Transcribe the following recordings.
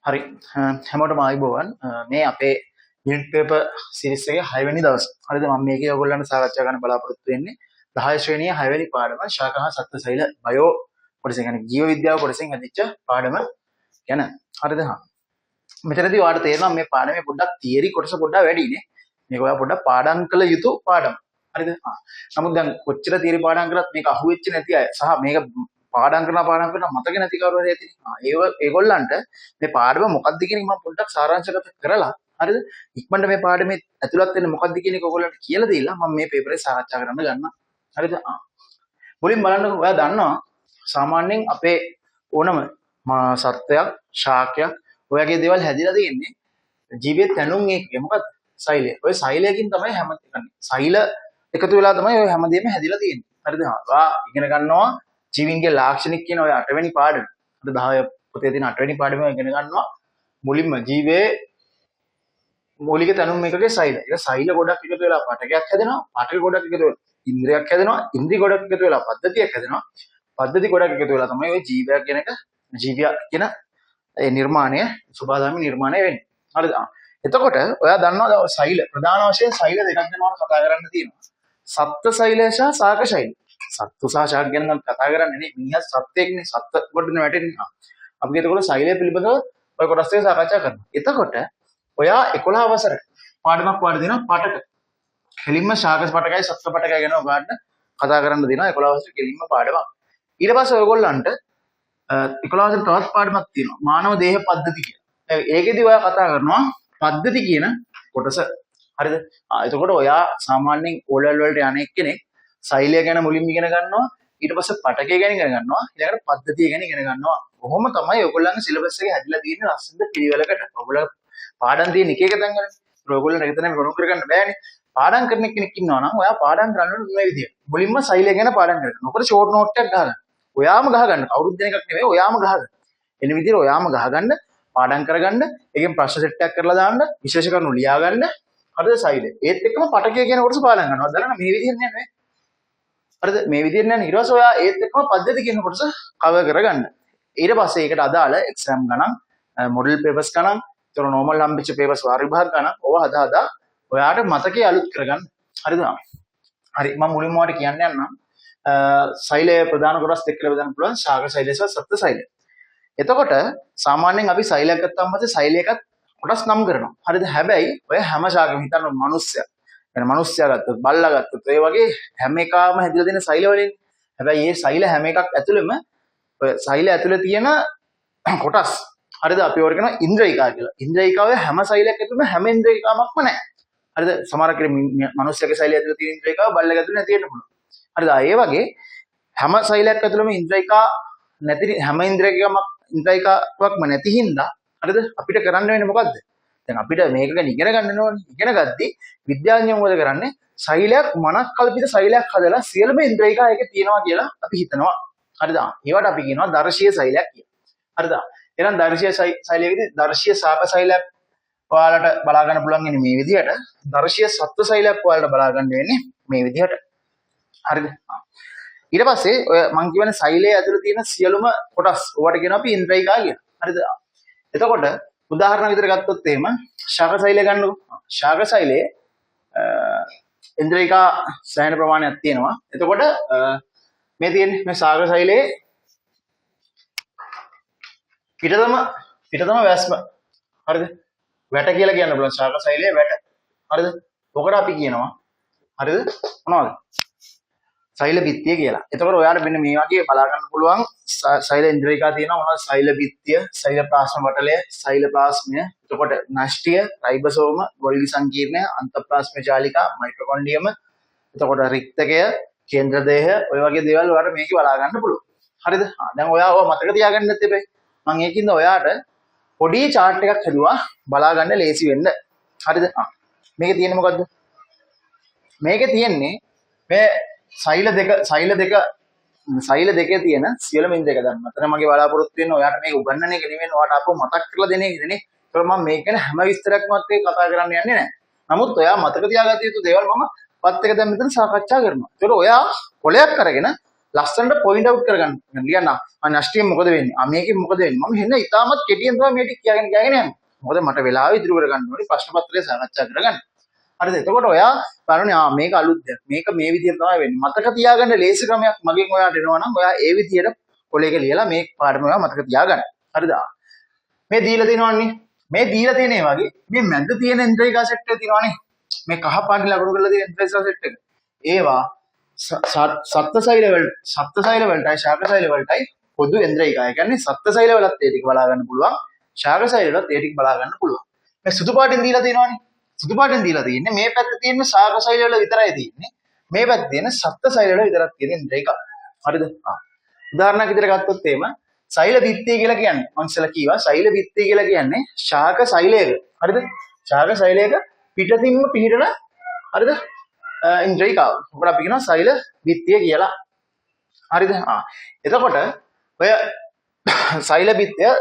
හරි හැමෝටම ආයුබෝවන් මේ අපේ යුනිට් පේපර් සීරීස් එකේ 6 වෙනි දවස්. හරිද මම මේකේ ඔයගොල්ලන්ට සාකච්ඡා කරන්න බලාපොරොත්තු වෙන්නේ 10 ශ්‍රේණියේ 6 වෙනි පාඩම ශාකහා සත්ත්වසෛල බයෝ කොටස කියන්නේ ජීව විද්‍යාව කොටසෙන් හදිච්ච පාඩම ගැන. හරිද? මෙතනදී ඔයාලට තේරෙනවා මේ පාඩමේ පොඩ්ඩක් තියරි කොටස පොඩ්ඩක් වැඩිනේ. මේක ඔයා පොඩ්ඩක් පාඩම් කළ යුතු පාඩම. හරිද? නමුත් දැන් කොච්චර තියරි පාඩම් කරත් මේක අහුවෙච්ච නැති අය සහ මේක පාඩම් කරන මතක නැති කවුරු හරි ඇතිනේ. ඒගොල්ලන්ට මේ පාඩම මොකක්ද කියන එක මම පොඩ්ඩක් සාරාංශගත කරලා හරිද? ඉක්මනට මේ පාඩමේ ඇතුළත් වෙන්නේ මොකක්ද කියන එක ඔයගොල්ලන්ට කියලා දීලා මම මේ පේපරේ සාකච්ඡා කරන්න ගන්නවා. හරිද? මුලින් බලන්නකෝ ඔයා දන්නවා සාමාන්‍යයෙන් අපේ ඕනම සත්වයක් ශාකයක් ඔයගේ දේවල් හැදිලා තියෙන්නේ ජීවිත තැනුම් එකේ මොකක්ද? සෛලය. ඔය සෛලයකින් තමයි හැම සෛල එකතු වෙලා තමයි ඔය හැමදේම හැදිලා තියෙන්නේ. හරිද? ඔයා ඉගෙන ගන්නවා ජීවින්ගේ ලාක්ෂණික කියන ඔය 8 වෙනි පාඩම. අද 10 පොතේ තියෙන 8 වෙනි පාඩම ඉගෙන ගන්නවා. මුලින්ම ජීවයේ මූලික තනුම් එකකේ සෛල. ඒක සෛල ගොඩක් එකතු වෙලා පටකයක් හැදෙනවා. පටක ගොඩක් එකතු වෙලා ඉන්ද්‍රියක් හැදෙනවා. ඉන්ද්‍රිය ගොඩක් එකතු වෙලා පද්ධතියක් හැදෙනවා. පද්ධති ගොඩක් එකතු වෙලා තමයි ඔය ජීවයක් කියන එක ජීවියා කියන ඒ නිර්මාණය සුභාදාමි නිර්මාණය වෙන්නේ. හරිද? එතකොට ඔයා දන්නවා සෛල ප්‍රධාන වශයෙන් සෛල දෙකක් ගැන කතා කරන්න තියෙනවා. සත්ත්ව සෛලය සහ ශාක සෛලය. සත්තු සහ ශාක ගැන නම් කතා කරන්නේ නේ. මිනිහා සත්ත්වෙක්නේ සත්ත්ව කොටනේ වැටෙන්නේ. අපි එතකොට සෛලය පිළිබඳව ඔය කොටස් දෙක සාකච්ඡා කරනවා. එතකොට ඔයා 11 වසර පාඩමක් වාඩි දෙනවා පටක. කෙලින්ම ශාක පටකයි සත්ත්ව පටකයි ගැන ඔයාලට කතා කරන්න දෙනවා 11 වසර කෙලින්ම පාඩමක්. ඊට පස්සේ ඔයගොල්ලන්ට 11 වසර තවත් පාඩමක් තියෙනවා. මානව දේහ පද්ධති කියලා. ඒකෙදි ඔයා කතා කරනවා පද්ධති කියන කොටස. හරිද? එතකොට ඔයා සාමාන්‍යයෙන් ඕලෙවල් වලට යන්නේ කෙනෙක් සෛලය ගැන මුලින්ම ඉගෙන ගන්නවා. ඊට පස්සේ පටකය ගැන ඉගෙන ගන්නවා. ඊළඟට පද්ධතිය ගැන ඉගෙන ගන්නවා. කොහොම තමයි ඔයගොල්ලන්ගේ සිලබස් එකේ හැදිලා තියෙන්නේ ලස්සන පිළිවෙලකට. ඔයගොල්ලෝ පාඩම් තියෙන එක එක තැන් වල. ඔයගොල්ලෝ එක තැනක ගොනු කරගන්න බෑනේ. පාඩම් කරන කෙනෙක් ඉන්නවා නම් ඔයා පාඩම් කරන්න මේ විදියට. මුලින්ම සෛලය ගැන පාඩම් කරගන්න. මොකද ෂෝට් නෝට් එකක් ගහගන්න. ඔයාම ගහගන්න. කවුරුත් දෙන එකක් නෙවෙයි ඔයාම ගහගන්න. එන විදියට ඔයාම ගහගන්න පාඩම් කරගන්න. ඒකෙන් ප්‍රශ්න සෙට් එකක් කරලා දාන්න. විශේෂ කරුණු ලියා ගන්න. හරිද සෛලය. ඒත් එක්කම පටකය කියන කොටස පාඩම් කරනවා. දන්නවද මේ විදියට නෙමෙයි. හරිද? මේ විදියට නෑ ඊට පස්සේ ඔයා ඒත් එක්කම පද්ධති කියන කොටස කවර් කරගන්න. ඊට පස්සේ ඒකට අදාළ එක්සෑම් ගණන්, මොඩල් පේපර්ස් ගණන්, ඒතර නෝමල් හම්බෙච්ච පේපර්ස් වාර විභාග ගණන් ඕවා හදා ඔයාට මතකයේ අලුත් කරගන්න. හරිද? හරි මම මුලින්ම ඔයාලට කියන්න යන්නම්. සෛලයේ ප්‍රධාන කොටස් දෙක කියලා බෙදන්න පුළුවන් ශාක සෛලය සහ සත්ත්ව සෛලය. එතකොට සාමාන්‍යයෙන් අපි සෛලයක් ගත්තාම පස්සේ සෛලයකට කොටස් නම් කරනවා. හරිද? හැබැයි ඔය හැම ශාකෙම හිතන්න මිනිස්සයා. يعني මිනිස්සයා ගත්තොත් බල්ලා ගත්තොත් ඒ වගේ හැම එකම හැදිලා තියෙන සෛල වලින්. හැබැයි මේ සෛල හැම එකක් ඇතුළෙම ඔය සෛල ඇතුළේ තියෙන කොටස්. හරිද? අපි ඔර කියනවා ඉන්ද්‍රියකා කියලා. ඉන්ද්‍රියකාවේ හැම සෛලයක් ඇතුළෙම හැම ඉන්ද්‍රියකාමක්ම නැහැ. හරිද? සමහර කෙනෙක් මිනිස්සයාගේ සෛලය ඇතුළේ තියෙන ඉන්ද්‍රියකාව බල්ලගේ ඇතුළේ නැති වෙන්න පුළුවන්. හරිද? ඒ වගේ හැම සෛලයක් ඇතුළෙම ඉන්ද්‍රියකා නැති හැම ඉන්ද්‍රියකාවක්ම නැති හින්දා හරිද? අපිට කරන්න වෙන්නේ මොකද්ද? දැන් අපිට මේක ගැන ඉගෙන ගන්න ඕනේ. ඉගෙන ගද්දි විද්‍යාඥයෝ මොකද කරන්නේ? සෛලයක් මනස් කල්පිත සෛලයක් හදලා සියලුම ඉන්ද්‍රියකා එකේ තියෙනවා කියලා අපි හිතනවා. හරිද? ඒවට අපි කියනවා දර්ශීය සෛලයක් කියලා. හරිද? එහෙනම් දර්ශීය සෛලයේදී දර්ශීය ශාක සෛලයක් ඔයාලට බලා ගන්න පුළුවන් ඉන්නේ මේ විදිහට. දර්ශීය සත්ත්ව සෛලයක් ඔයාලට බලා ගන්න වෙන්නේ මේ විදිහට. හරිද? ඊට පස්සේ ඔය මං කියවනේ සෛලයේ ඇතුළේ තියෙන සියලුම කොටස් ඔයාලට කියනවා අපි ඉන්ද්‍රියකා කියලා. හරිද? එතකොට උදාහරණ විදිහට ගත්තොත් එහෙම ශාක සෛලය ගන්නකො. ශාක සෛලයේ ඉන්ද්‍රියකා සෑහෙන ප්‍රමාණයක් තියෙනවා. එතකොට මේ තියෙන්නේ මේ ශාක සෛලයේ පිටතම වැස්ම. හරිද? වැට කියලා කියන්න පුළුවන් ශාක සෛලයේ වැට. හරිද? ඔකට අපි කියනවා හරිද? මොනවද? සෛල බිත්තිය කියලා. එතකොට ඔයාලට මෙන්න මේ වගේ බලා ගන්න පුළුවන් සෛල ඉන්ද්‍රියකා තියෙනවා. මොනවද? සෛල බිත්තිය, සෛල ප්ලාස්ම පටලය, සෛල ප්ලාස්මය, එතකොට නෂ්ටිය, රයිබෝසෝම, ගොල්ගි සංකීර්ණය, අන්තප්ලාස්ම ජාලිකා, මයිටොකොන්ඩ්‍රියම, එතකොට රික්තකය, කේන්ද්‍ර දේහ, ඔය වගේ දේවල් ඔයාලට මේකේ බලා ගන්න පුළුවන්. හරිද? දැන් ඔයා ඔය මතක තියාගන්න නැත්තේ බෑ. මම ඒකින්ද ඔයාට පොඩි chart එකක් හදුවා බලා ගන්න ලේසි වෙන්න. හරිද? මේකේ තියෙන්නේ මොකද්ද? මේකේ තියෙන්නේ මේ සෛල දෙකේ තියෙන සියලුම ඉන්ද්‍රියක ගන්න. මතන මගේ බලාපොරොත්තු වෙන්නේ ඔයාට මේක උගන්වන එක නෙවෙයි ඔයාට අපව මතක් කරලා දෙන එකනේ. ඒකම මම මේක ගැන හැම විස්තරයක්ම අත් එක්ක කතා කරන්න යන්නේ නැහැ. නමුත් ඔයා මතක තියාගත යුතු දේවල් මම පත් එක දැන් මෙතන සාකච්ඡා කරනවා. ඒතකොට ඔයා කොලයක් අරගෙන ලස්සනට පොයින්ට් අවුට් කරගන්න ලියන්න. න්‍යෂ්ටියෙන් මොකද වෙන්නේ? මේකෙන් මොකද වෙන්නේ? මම හෙන්න ඉතාමත් කෙටියෙන් තමයි මේ ටික කියගෙන යන්නේ. මොකද මට වෙලාව ඉදිරි කරගන්න ඕනේ ප්‍රශ්න පත්‍රය සාකච්ඡා කරගන්න. හරිද? එතකොට ඔයා බලන්නේ මේක අලුත් දෙයක්. මේක මේ විදිහට තමයි වෙන්නේ. මතක තියාගන්න ලේසි ක්‍රමයක් මගෙන් ඔයාට එනවා නම් ඔයා ඒ විදිහට පොලේක ලියලා මේ පාඩම ඔයා මතක තියාගන්න. හරිද? මේ දීලා තියෙනවන්නේ. මේ දීලා තියෙන ඒ වගේ මේ මැද තියෙන ඉන්ද්‍රිකා සෙට් එක තියෙනවනේ. මේ කහ පාටින් ලකුණු කරලා තියෙන ඉන්ද්‍රිකා සෙට් එක. ඒවා සත්ත්වසෛල වලටයි ශාකසෛල වලටයි පොදු ඉන්ද්‍රිකා. ඒ කියන්නේ සත්ත්වසෛල වලත් ඒ ටික බලා ගන්න පුළුවන්. ශාකසෛල වලත් ඒ ටික බලා ගන්න පුළුවන්. මේ සුදු පාටින් දීලා තියෙනවනේ. සුදු පාටින් දීලා තියෙන්නේ මේ පැත්තේ තියෙන ශාකසෛල වල විතරයි තියෙන්නේ. මේ පැත්තේ තියෙන සත්ත්වසෛල වල විතරක් තියෙන ඉන්ද්‍රිකා. හරිද? උදාහරණයක් විදිහට ගත්තොත් එහෙම සෛල බිත්තිය කියලා කියන්නේ මම ඉස්සෙල්ලා කිව්වා සෛල බිත්තිය කියලා කියන්නේ ශාක සෛලයක. හරිද? ශාක සෛලයක පිටතින්ම පිහිටන හරිද? ඉන්ද්‍රිකාව. උකට අපි කියනවා සෛල බිත්තිය කියලා. හරිද? එතකොට ඔය සෛල බිත්තිය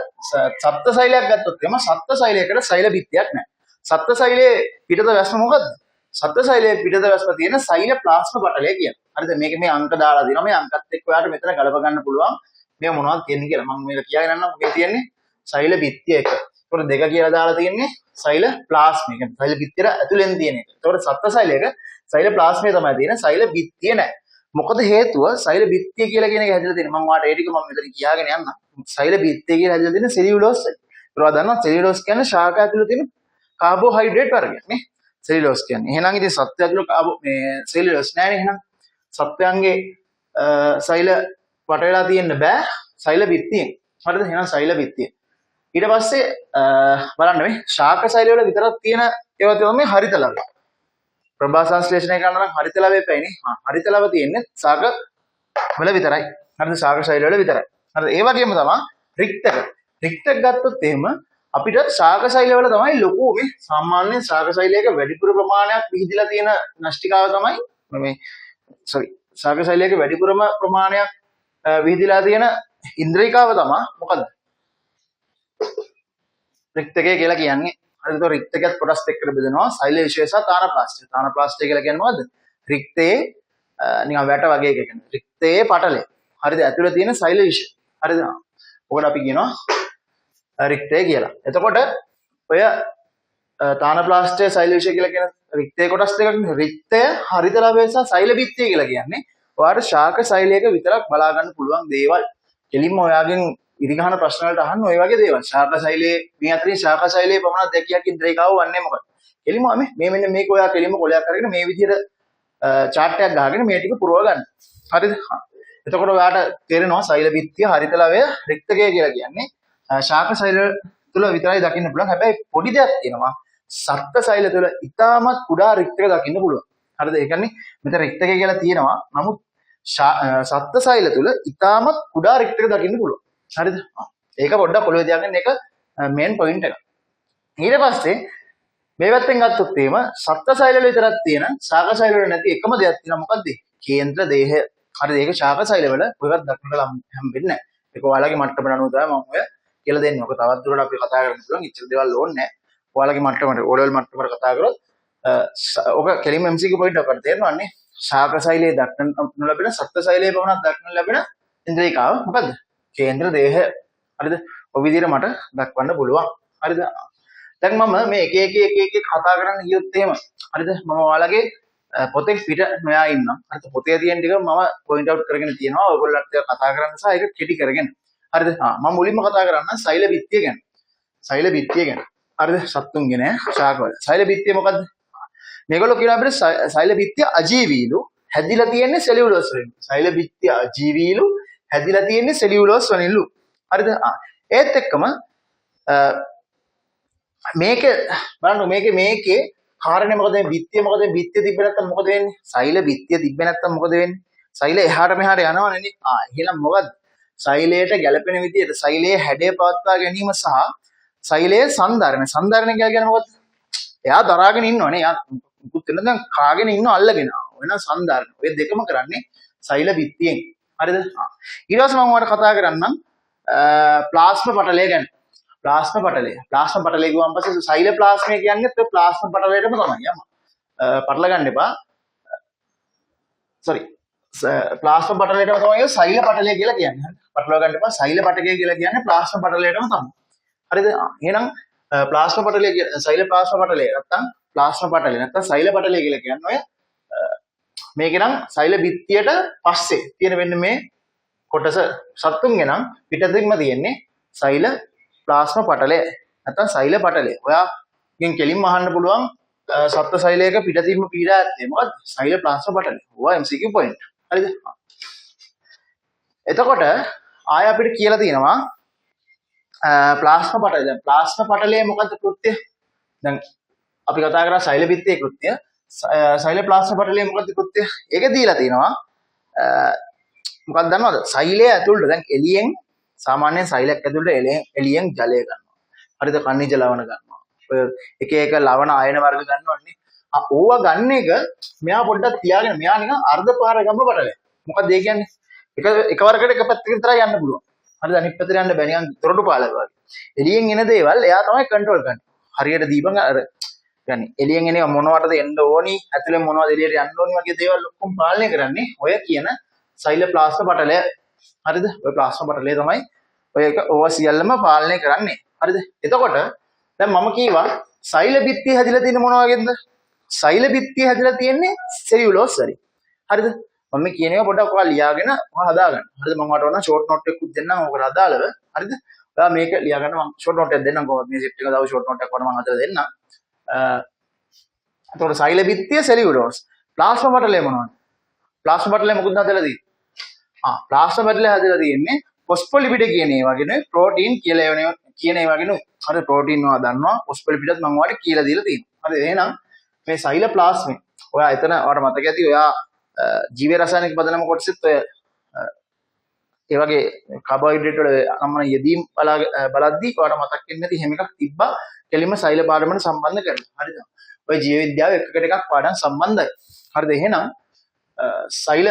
සත්ත්ව සෛලයක් ගත්තොත් එහෙම සත්ත්ව සෛලයකට සෛල බිත්තියක් නැහැ. සත්ත්ව සෛලයේ පිටත වැස්ම මොකද්ද? සත්ත්ව සෛලයේ පිටත වැස්ම තියෙන සෛල ප්ලාස්ම පටලය කියන්නේ. හරිද? මේක මේ අංක දාලා දෙනවා. මේ අංකත් එක්ක ඔයාලට මෙතන ගලප ගන්න පුළුවන්. මේ මොනවද තියෙන්නේ කියලා මම මේක කියාගෙන යනවා. මේ තියෙන්නේ සෛල බිත්තිය එක. ඒකට දෙක කියලා දාලා තියෙන්නේ සෛල ප්ලාස්ම. ඒ කියන්නේ සෛල බිත්තියට ඇතුලෙන් තියෙන එක. ඒකට සත්ත්ව සෛලයක සෛල ප්ලාස්මය තමයි තියෙන. සෛල බිත්තිය නැහැ. මොකද හේතුව සෛල බිත්තිය කියලා කියන එක හැදලා තියෙන්නේ. මම ඔයාලට ඒ ටික මම මෙතන කියාගෙන යන්නම්. සෛල බිත්තිය කියලා හැදලා තියෙන්නේ සෙලියුලෝස් වලින්. ඒකට ඔයා දන්නවා සෙලියුලෝස් කියන්නේ ශාක ඇතුළේ තියෙන කාබෝහයිඩ්‍රේට් වර්ගයක් නේ. සෙලියුලෝස් කියන්නේ. එහෙනම් ඉතින් සත්ත්වය ඇතුළේ මේ සෙලියුලෝස් නැහැ නේ. එහෙනම් සත්ත්වයන්ගේ සෛල වට වෙලා තියෙන්න බෑ සෛල බිත්තියෙන්. හරිද? එහෙනම් සෛල බිත්තිය. ඊට පස්සේ බලන්න මේ ශාක සෛල වල විතරක් තියෙන ඒවා තමයි හරිත ලව. ප්‍රභා සංශ්ලේෂණය කරනවා නම් හරිත ලවයේ පැයිනේ. හරිත ලව තියෙන්නේ ශාක වල විතරයි. හරිද? ශාක සෛල වල විතරයි. හරිද? ඒ වගේම තමයි රික්තක. රික්තක ගත්තොත් එහෙම අපිට ශාක සෛල වල තමයි ලොකු මේ සාමාන්‍ය ශාක සෛලයක වැඩිපුර ප්‍රමාණයක් විහිදලා තියෙන නෂ්ටිකාව තමයි මේ ශාක සෛලයක වැඩිපුරම ප්‍රමාණයක් විහිදලා තියෙන ඉන්ද්‍රිකාව තමයි මොකද්ද? රික්තකය කියලා කියන්නේ. හරිද? તો රික්තකයත් කොටස් දෙකකට බෙදෙනවා. සෛල විශේෂ තානප්ලාස්ටි. තානප්ලාස්ටි කියලා කියන්නේ මොකද්ද? රික්තයේ නිකන් වැට වගේ එකක් කියන්නේ. රික්තයේ පටලය. හරිද? ඇතුළේ තියෙන සෛල විශේෂ. හරිද? ඔකට අපි කියනවා රික්තය කියලා. එතකොට ඔය තානප්ලාස්ටි සෛල විශේෂ කියලා කියන රික්තයේ කොටස් දෙකක් නේ. රික්තය හරිත ලවය සහ සෛල බිත්තිය කියලා කියන්නේ ඔයාලට ශාක සෛලයක විතරක් බලා ගන්න පුළුවන් දේවල්. කෙලින්ම ඔයාගෙන් ඉරිගහන ප්‍රශ්න වලට අහන්න ඔය වගේ දේවල්. ශාක සෛලයේ මේ අතරින් ශාක සෛලයේ පමණක් දැකියක් ඉන්ද්‍රිකාව වන්නේ මොකක්ද? කෙලින්ම මේ මෙන්න මේක ඔයා කෙලින්ම කොලයක් අරගෙන මේ විදිහට chart එකක් ගහගෙන මේ ටික පුරව ගන්න. හරිද? එතකොට ඔයාට තේරෙනවා සෛල බිත්තිය හරිත ලවය රික්තකය කියලා කියන්නේ ශාක සෛල තුල විතරයි දකින්න පුළුවන්. හැබැයි පොඩි දෙයක් තියෙනවා. සත්ත්ව සෛල තුල ඉතාමත් කුඩා රික්තක දකින්න පුළුවන්. හරිද? ඒ කියන්නේ මෙතන රික්තකය කියලා තියෙනවා. නමුත් සත්ත්ව සෛල තුල ඉතාමත් කුඩා රික්තක දකින්න පුළුවන්. හරිද? ඒක පොඩ්ඩක් පොළවේ තියාගන්න. ඒක මේන් පොයින්ට් එක. ඊට පස්සේ මේ පැත්තෙන් ගත්තොත් එහෙම සත්ත්ව සෛල වල විතරක් තියෙන ශාක සෛල වල නැති එකම දෙයක් තියෙනවා. මොකද්ද? කේන්ද්‍ර දේහය. හරිද? ඒක ශාක සෛල වල ඔයවත් දක්නට හම්බෙන්නේ නැහැ. ඒක ඔයාලගේ මට්ටමට අනුව තමයි මම ඔය කියලා දෙන්නේ. ඔක තවත් දුරට අපි කතා කරන්න පුළුවන්. ඉච්චර දේවල් ඕනේ නැහැ. ඔයාලගේ මට්ටමට ඕලෙවල් මට්ටමට කතා කරොත් ඔක කෙලින්ම MCQ පොයින්ට් එකකට තේරෙනවන්නේ. ශාක සෛලයේ දක්නට ලැබෙන සත්ත්ව සෛලයේ පමණක් දක්නට ලැබෙන ඉන්ද්‍රිකාව මොකද්ද? කේන්ද්‍ර දේහය. හරිද? ඔය විදිහට මට දක්වන්න පුළුවන්. හරිද? දැන් මම මේ එක කතා කරන්න ගියොත් එහෙම හරිද? මම ඔයාලගේ පොතේ පිට නොයා ඉන්නම්. හරිද? පොතේ තියෙන ටික මම පොයින්ට් අවුට් කරගෙන තියෙනවා. ඔයගොල්ලන්ට කතා කරන්න සහ ඒක කෙටි කරගෙන. හරිද? මම මුලින්ම කතා කරන්න සෛල බිත්තිය ගැන. සෛල බිත්තිය ගැන. හරිද? සත්තුන්ගේ නෑ ශාකවල. සෛල බිත්තිය මොකද්ද? මේගොල්ලෝ කියන අපිට සෛල බිත්තිය අජීවීලු හැදිලා තියෙන්නේ සෙලියුලෝස් වලින්. සෛල බිත්තිය අජීවීලු හැදිලා තියෙන්නේ සෙලියුලෝස් වලින්ලු. හරිද? ඒත් එක්කම මේක බලන්න මේකේ කාරණේ මොකද? මේ බිත්තිය මොකද? මේ බිත්තිය තිබ්බ නැත්නම් මොකද වෙන්නේ? සෛල බිත්තිය තිබ්බ නැත්නම් මොකද වෙන්නේ? සෛල එහාට මෙහාට යනවනේ නේ. එහෙනම් මොකද්ද? සෛලයට ගැළපෙන විදිහට සෛලයේ හැඩය පවත්වා ගැනීම සහ සෛලයේ සංධාරණය. සංධාරණය කියන්නේ මොකද්ද? එයා දරාගෙන ඉන්නවනේ. එයා මුකුත් වෙන දැන් කාගෙන ඉන්නව අල්ලගෙන. වෙන සංධාරණය. ඔය දෙකම කරන්නේ සෛල බිත්තියෙන්. හරිද? ඊට පස්සේ මම ඔයාලට කතා කරන්නම් ප්ලාස්ම පටලය ගැන. ප්ලාස්ම පටලය. ප්ලාස්ම පටලය ගියාන් පස්සේ සෛල ප්ලාස්මය කියන්නේ ඒ ප්ලාස්ම පටලයටම තමයි. යම. පටල ගන්න එපා. ප්ලාස්ම පටලයටම තමයි සෛල පටලය කියලා කියන්නේ. පටලවා ගන්න එපා. සෛල පටලය කියලා කියන්නේ ප්ලාස්ම පටලයටම තමයි. හරිද? එහෙනම් ප්ලාස්ම පටලය සෛල ප්ලාස්ම පටලය නැත්තම් ප්ලාස්ම පටලය නැත්තම් සෛල පටලය කියලා කියන්නේ ඔය මේක නම් සෛල බිත්තියට පස්සේ තියෙන වෙන්නේ මේ කොටස සත්තුන්ගේ නම් පිටතින්ම තියෙන්නේ සෛල ප්ලාස්ම පටලය නැත්තම් සෛල පටලය. ඔයාගෙන් කෙලින්ම අහන්න පුළුවන් සත්ත්ව සෛලයක පිටතින්ම පීඩා ඇත්තේ මොකද්ද? සෛල ප්ලාස්ම පටලය. ඔයා MCQ point. හරිද? එතකොට ආය අපිට කියලා තියෙනවා ප්ලාස්ම පටලය. දැන් ප්ලාස්ම පටලයේ මොකද්ද කෘත්‍යය? දැන් අපි කතා කරා සෛල බිත්තියේ කෘත්‍යය. සෛල ප්ලාස්ම පටලයේ මොකද්ද කෘත්‍යය? ඒක දීලා තිනවා මොකක්ද දන්නවද? සෛලය ඇතුළට දැන් එළියෙන් සාමාන්‍යයෙන් සෛලයක් ඇතුළට එළියෙන් ජලය ගන්නවා. හරිද? කන්නීජ ලවණ ගන්නවා. ඔය එක එක ලවණ ආයන වර්ග ගන්නවන්නේ. ඕවා ගන්න එක මෙයා පොඩ්ඩක් තියාගෙන මෙයා නිකන් අර්ධ පාර ගම පටලය. මොකක්ද ඒ කියන්නේ? එකවරකට එක පැත්තකට විතරයි යන්න පුළුවන්. හරිද? අනිත් පැත්තට යන්න බෑ නිකන් තොරටු පාලක වගේ. එළියෙන් එන දේවල් එයා තමයි කන්ට්‍රෝල් කරන්නේ. හරියට දීපන් අර يعني එළියෙන් එන මොනවටද එන්න ඕනි, ඇතුලෙන් මොනවද එළියට යන්න ඕනි වගේ දේවල් ඔක්කොම පාලනය කරන්නේ ඔය කියන සෛල ප්ලාස්ම පටලය. හරිද? ඔය ප්ලාස්ම පටලය තමයි ඔය එක ඕවා සියල්ලම පාලනය කරන්නේ. හරිද? එතකොට දැන් මම කීවා සෛල බිත්තිය හැදිලා තියෙන මොන වගේද? සෛල බිත්තිය හැදිලා තියෙන්නේ සෙලියුලෝස් වලින්. හරිද? මම කියන එක පොඩ්ඩක් ඔයාලා ලියාගෙන ඔයා හදාගන්න. හරිද? මම ඔයාලට ඕන ෂෝට් නෝට් එකකුත් දෙන්නම් ඔකට අදාළව. හරිද? ඔයා මේක ලියාගන්න මම ෂෝට් නෝට් එකක් දෙන්නම් කොහොමද මේ සෙට් එක දාව ෂෝට් නෝට් එකක් වඩ මම හදලා දෙන්නම්. එතකොට සෛල බිත්තිය සෙලියුලෝස්. ප්ලාස්ම පටලය මොනවද? ප්ලාස්ම පටලය මොකද හදලා තියෙන්නේ? ප්ලාස්ම පටලය හදලා තියෙන්නේ ෆොස්ෆොලිපිඩ කියන ඒ වගේ නේ ප්‍රෝටීන් කියලා ඒවනේ කියන ඒ වගේ නේ. හරි ප්‍රෝටීන් වා දන්නවා ෆොස්ෆොලිපිඩත් මම ඔයාලට කියලා දීලා තියෙනවා. හරි එහෙනම් මේ සෛල ප්ලාස්මේ ඔයා එතන ඔයාලට මතක ඇති ඔයා ජීව රසායනික පදනම කොටසෙත් ඔය ඒ වගේ කාබෝහයිඩ්‍රේට් වල අම්මන යෙදීම් බලද්දී ඔයාලට මතක් වෙන්නේ නැති හැම එකක් තිබ්බා කෙලින්ම සෛල පාඩමකට සම්බන්ධ කරලා. හරිද? ඔය ජීව විද්‍යාව එකකට එකක් පාඩම් සම්බන්ධයි. හරිද? එහෙනම් සෛල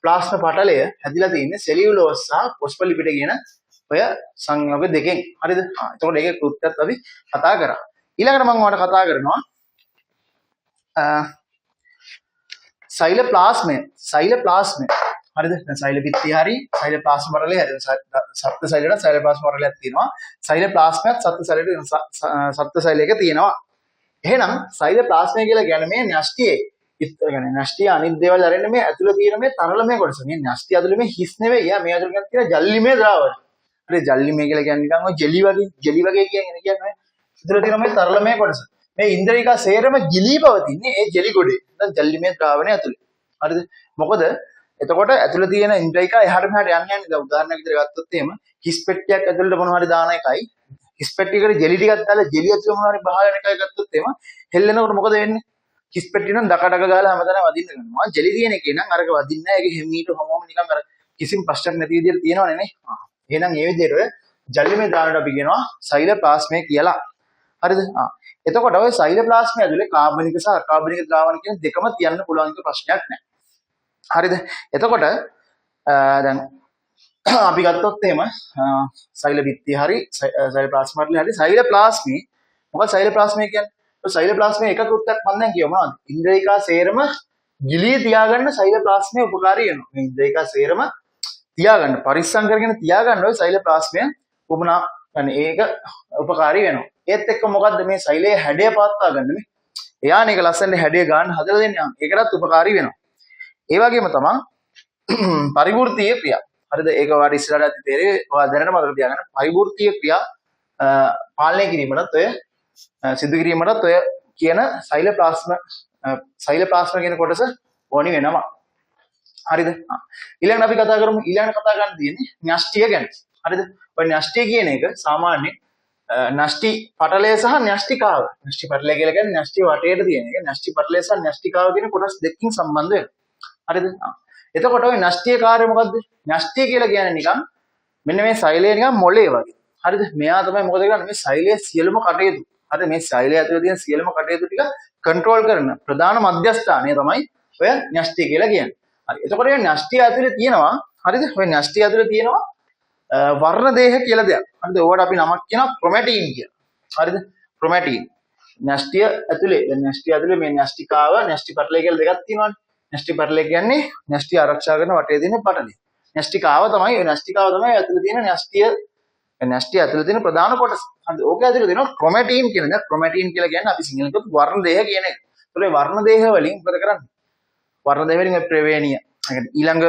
ප්ලාස්ම පටලය හැදිලා තියෙන්නේ සෙලියුලෝස් සහ ෆොස්ෆොලිපිඩ කියන ඔය සංයෝග දෙකෙන්. හරිද? එතකොට ඒකේ කෘත්‍යත් අපි කතා කරා. ඊළඟට මම ඔයාලට කතා කරනවා සෛල ප්ලාස්මය. හරිද? දැන් සෛල බිත්තිය හරි සෛල ප්ලාස්ම පටලය හරි සත්ත්ව සෛලයට සෛල ප්ලාස්ම පටලයක් තියෙනවා. සෛල ප්ලාස්මයක් සත්ත්ව සෛලයට සත්ත්ව සෛලයක තියෙනවා. එහෙනම් සෛල ප්ලාස්මය කියලා කියන්නේ මේ න්‍යෂ්ටියේ කියන්නේ න්‍යෂ්ටිය අනිත් දේවල් අරන්නේ මේ ඇතුළේ තියෙන මේ තරලමය කොටස. මේ න්‍යෂ්ටිය ඇතුළේ මේ හිස් නෙවෙයි. යා මේ ඇතුළේ තියෙන ජල්ලිමය ද්‍රාවය. හරි ජල්ලිමය කියලා කියන්නේ නිකන් ඔය ජෙලි වගේ කියන්නේ ඇතුළේ තියෙන මේ තරලමය කොටස. මේ ඉන්ද්‍රියක සේරම ගිලී පවතින්නේ ඒ ජෙලි ගොඩේ. නැත්නම් ජල්ලිමය ද්‍රාවණය ඇතුළේ. හරිද? මොකද එතකොට ඇතුළේ තියෙන ඉන්ද්‍රියක එහාට මෙහාට යන්නේ. දැන් උදාහරණයක් විදිහට ගත්තොත් එහෙම හිස් පෙට්ටියක් ඇතුළේ මොනවා හරි දාන එකයි හිස් පෙට්ටියකට ජෙලි ටිකක් දාලා ජෙලි ඇතුළේ මොනවා හරි බහගෙන එකයි ගත්තොත් එහෙම හෙල්ලෙනකොට මොකද වෙන්නේ? හිස් පෙට්ටිය නම් දකඩක ගාලා හැමදාම වදින්න ගන්නවා. ජෙලි තියෙන එකේ නම් අරක වදින්නේ නැහැ. ඒක හැමීට හැමෝම නිකන් අර කිසිම ප්‍රශ්නයක් නැති විදිහට තියෙනවනේ නේ. එහෙනම් මේ විදිහට ඔය ජල්ලිමය ද්‍රාවණයට අපි කියනවා සෛල ප්ලාස්මය කියලා. හරිද? එතකොට ඔය සෛල ප්ලාස්මය ඇතුලේ කාබනික සහ අකාබනික ද්‍රාවණ කියන දෙකම තියන්න පුළුවන් එක ප්‍රශ්නයක් නැහැ. හරිද? එතකොට දැන් අපි ගත්තොත් එහෙම සෛල බිත්තිය හරි සෛල ප්ලාස්ම හරි සෛල ප්ලාස්මේ මොකද සෛල ප්ලාස්මය කියන්නේ? ඔය සෛල ප්ලාස්මේ එක කෘත්‍යයක් මම දැන් කියව මොනවද? ඉන්ද්‍රියකා සේරම ගිලී තියාගන්න සෛල ප්ලාස්මය උපකාරී වෙනවා. මේ ඉන්ද්‍රියකා සේරම තියාගන්න පරිස්සම් කරගෙන තියාගන්න ඔය සෛල ප්ලාස්මය උපනා يعني ඒක උපකාරී වෙනවා. ඒත් එක්ක මොකද්ද මේ සෛලයේ හැඩය පවත්වා ගන්න මේ. එයානේ ඒක ලස්සනට හැඩය ගන්න හදලා දෙන්නේ. ඒකටත් උපකාරී වෙනවා. ඒ වගේම තමයි පරිවෘත්තීය ක්‍රියා. හරිද? ඒක වාට ඉස්සරහට ඇති තේරෙයි. ඔයා දැනට මතක තියාගන්න. පරිවෘත්තීය ක්‍රියා පාලනය කිරීමටත් ඔය සිදු කිරීමටත් ඔය කියන සෛල ප්ලාස්ම කියන කොටස ඕනි වෙනවා. හරිද? ඊළඟට අපි කතා කරමු ඊළඟට කතා කරන්න තියෙන්නේ න්‍යෂ්ටිය ගැන. හරිද? ඔය න්‍යෂ්ටිය කියන එක සාමාන්‍ය න්‍යෂ්ටි පටලය සහ න්‍යෂ්ටිකාව. න්‍යෂ්ටි පටලය කියලා කියන්නේ න්‍යෂ්ටි වටේට තියෙන එක. න්‍යෂ්ටි පටලය සහ න්‍යෂ්ටිකාව කියන කොටස් දෙකකින් සම්බන්ධ වෙනවා. හරිද? එතකොට ඔය න්‍යෂ්ටියේ කාර්යය මොකද්ද? න්‍යෂ්ටිය කියලා කියන්නේ නිකන් මෙන්න මේ සෛලය නිකන් මොලේ වගේ. හරිද? මෙයා තමයි මොකද කරන්නේ? මේ සෛලයේ සියලුම කටයුතු. හරිද? මේ සෛලය ඇතුලේ තියෙන සියලුම කටයුතු ටික කන්ට්‍රෝල් කරන ප්‍රධාන මධ්‍යස්ථානය තමයි ඔය න්‍යෂ්ටිය කියලා කියන්නේ. හරි. එතකොට මේ න්‍යෂ්ටිය ඇතුලේ තියෙනවා හරිද? ඔය න්‍යෂ්ටිය ඇතුලේ තියෙනවා වර්ණ දේහ කියලා දෙයක්. හරිද? ඕකට අපි නමක් කියනවා ක්‍රොමැටින් කියලා. හරිද? ක්‍රොමැටින්. න්‍යෂ්ටිය ඇතුලේ මේ න්‍යෂ්ටිකාව න්‍යෂ්ටි පටලය කියලා දෙකක් තියෙනවානේ. න්‍යෂ්ටිපටලය කියන්නේ න්‍යෂ්ටි ආරක්ෂා කරන වටේ තියෙන පටලය. න්‍යෂ්ටිකාව තමයි ඔය න්‍යෂ්ටිකාව තමයි ඇතුළේ තියෙන න්‍යෂ්ටිය ඇතුළේ තියෙන ප්‍රධාන කොටස. හරිද? ඕක ඇතුළේ තියෙනවා ක්‍රොමැටින් කියන දේ. ක්‍රොමැටින් කියලා කියන්නේ අපි සිංහලෙන් කියොත් වර්ණ දේහ කියන එක. ඒතකොට වර්ණ දේහ වලින් මොකද කරන්නේ? වර්ණ දේහ වලින් ප්‍රවේණිය. ඊළඟ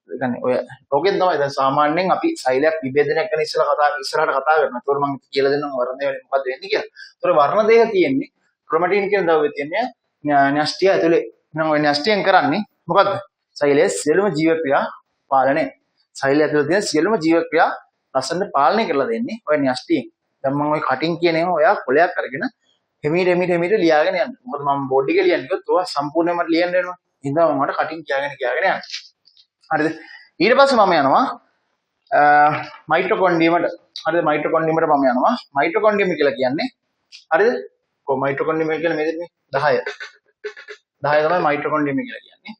කියන්නේ ඔය ඕකෙන් තමයි දැන් සාමාන්‍යයෙන් අපි සෛලයක් විභේදනය කරන ඉස්සරහට කතා කරනවා. ඒතකොට මම කියලා දෙන්නම් වර්ණ දේහ වලින් මොකද්ද වෙන්නේ කියලා. ඒතකොට වර්ණ දේහ තියෙන්නේ ක්‍රොමැටින් කියන ද්‍රව්‍යය තියෙන්නේ න්‍යෂ්ටිය ඇතුලේ. එහෙනම් ඔය න්‍යෂ්ටියෙන් කරන්නේ මොකද්ද? සෛලයේ සියලුම ජීව ක්‍රියා පාලනය. සෛලය ඇතුලේ තියෙන සියලුම ජීව ක්‍රියා ලස්සනට පාලනය කරලා දෙන්නේ ඔය න්‍යෂ්ටියෙන්. දැන් මම ඔය කටින් කියන ඒවා ඔයා කොලයක් අරගෙන හිමීට ලියාගෙන යන්න. මොකද මම බෝඩ් එකේ ලියන්නේ කිව්වොත් ඔයා සම්පූර්ණයෙන්ම ලියන්න වෙනවා. ඉතින් මම මට කටින් කියාගෙන යන්න. හරිද? ඊට පස්සේ මම යනවා මයිටොකොන්ඩ්‍රියමට. හරිද? මයිටොකොන්ඩ්‍රියමට මම යනවා. මයිටොකොන්ඩ්‍රියම කියලා කියන්නේ හරිද? මයිටොකොන්ඩ්‍රියම කියන්නේ මේ 10. 10 තමයි මයිටොකොන්ඩ්‍රියම කියලා කියන්නේ.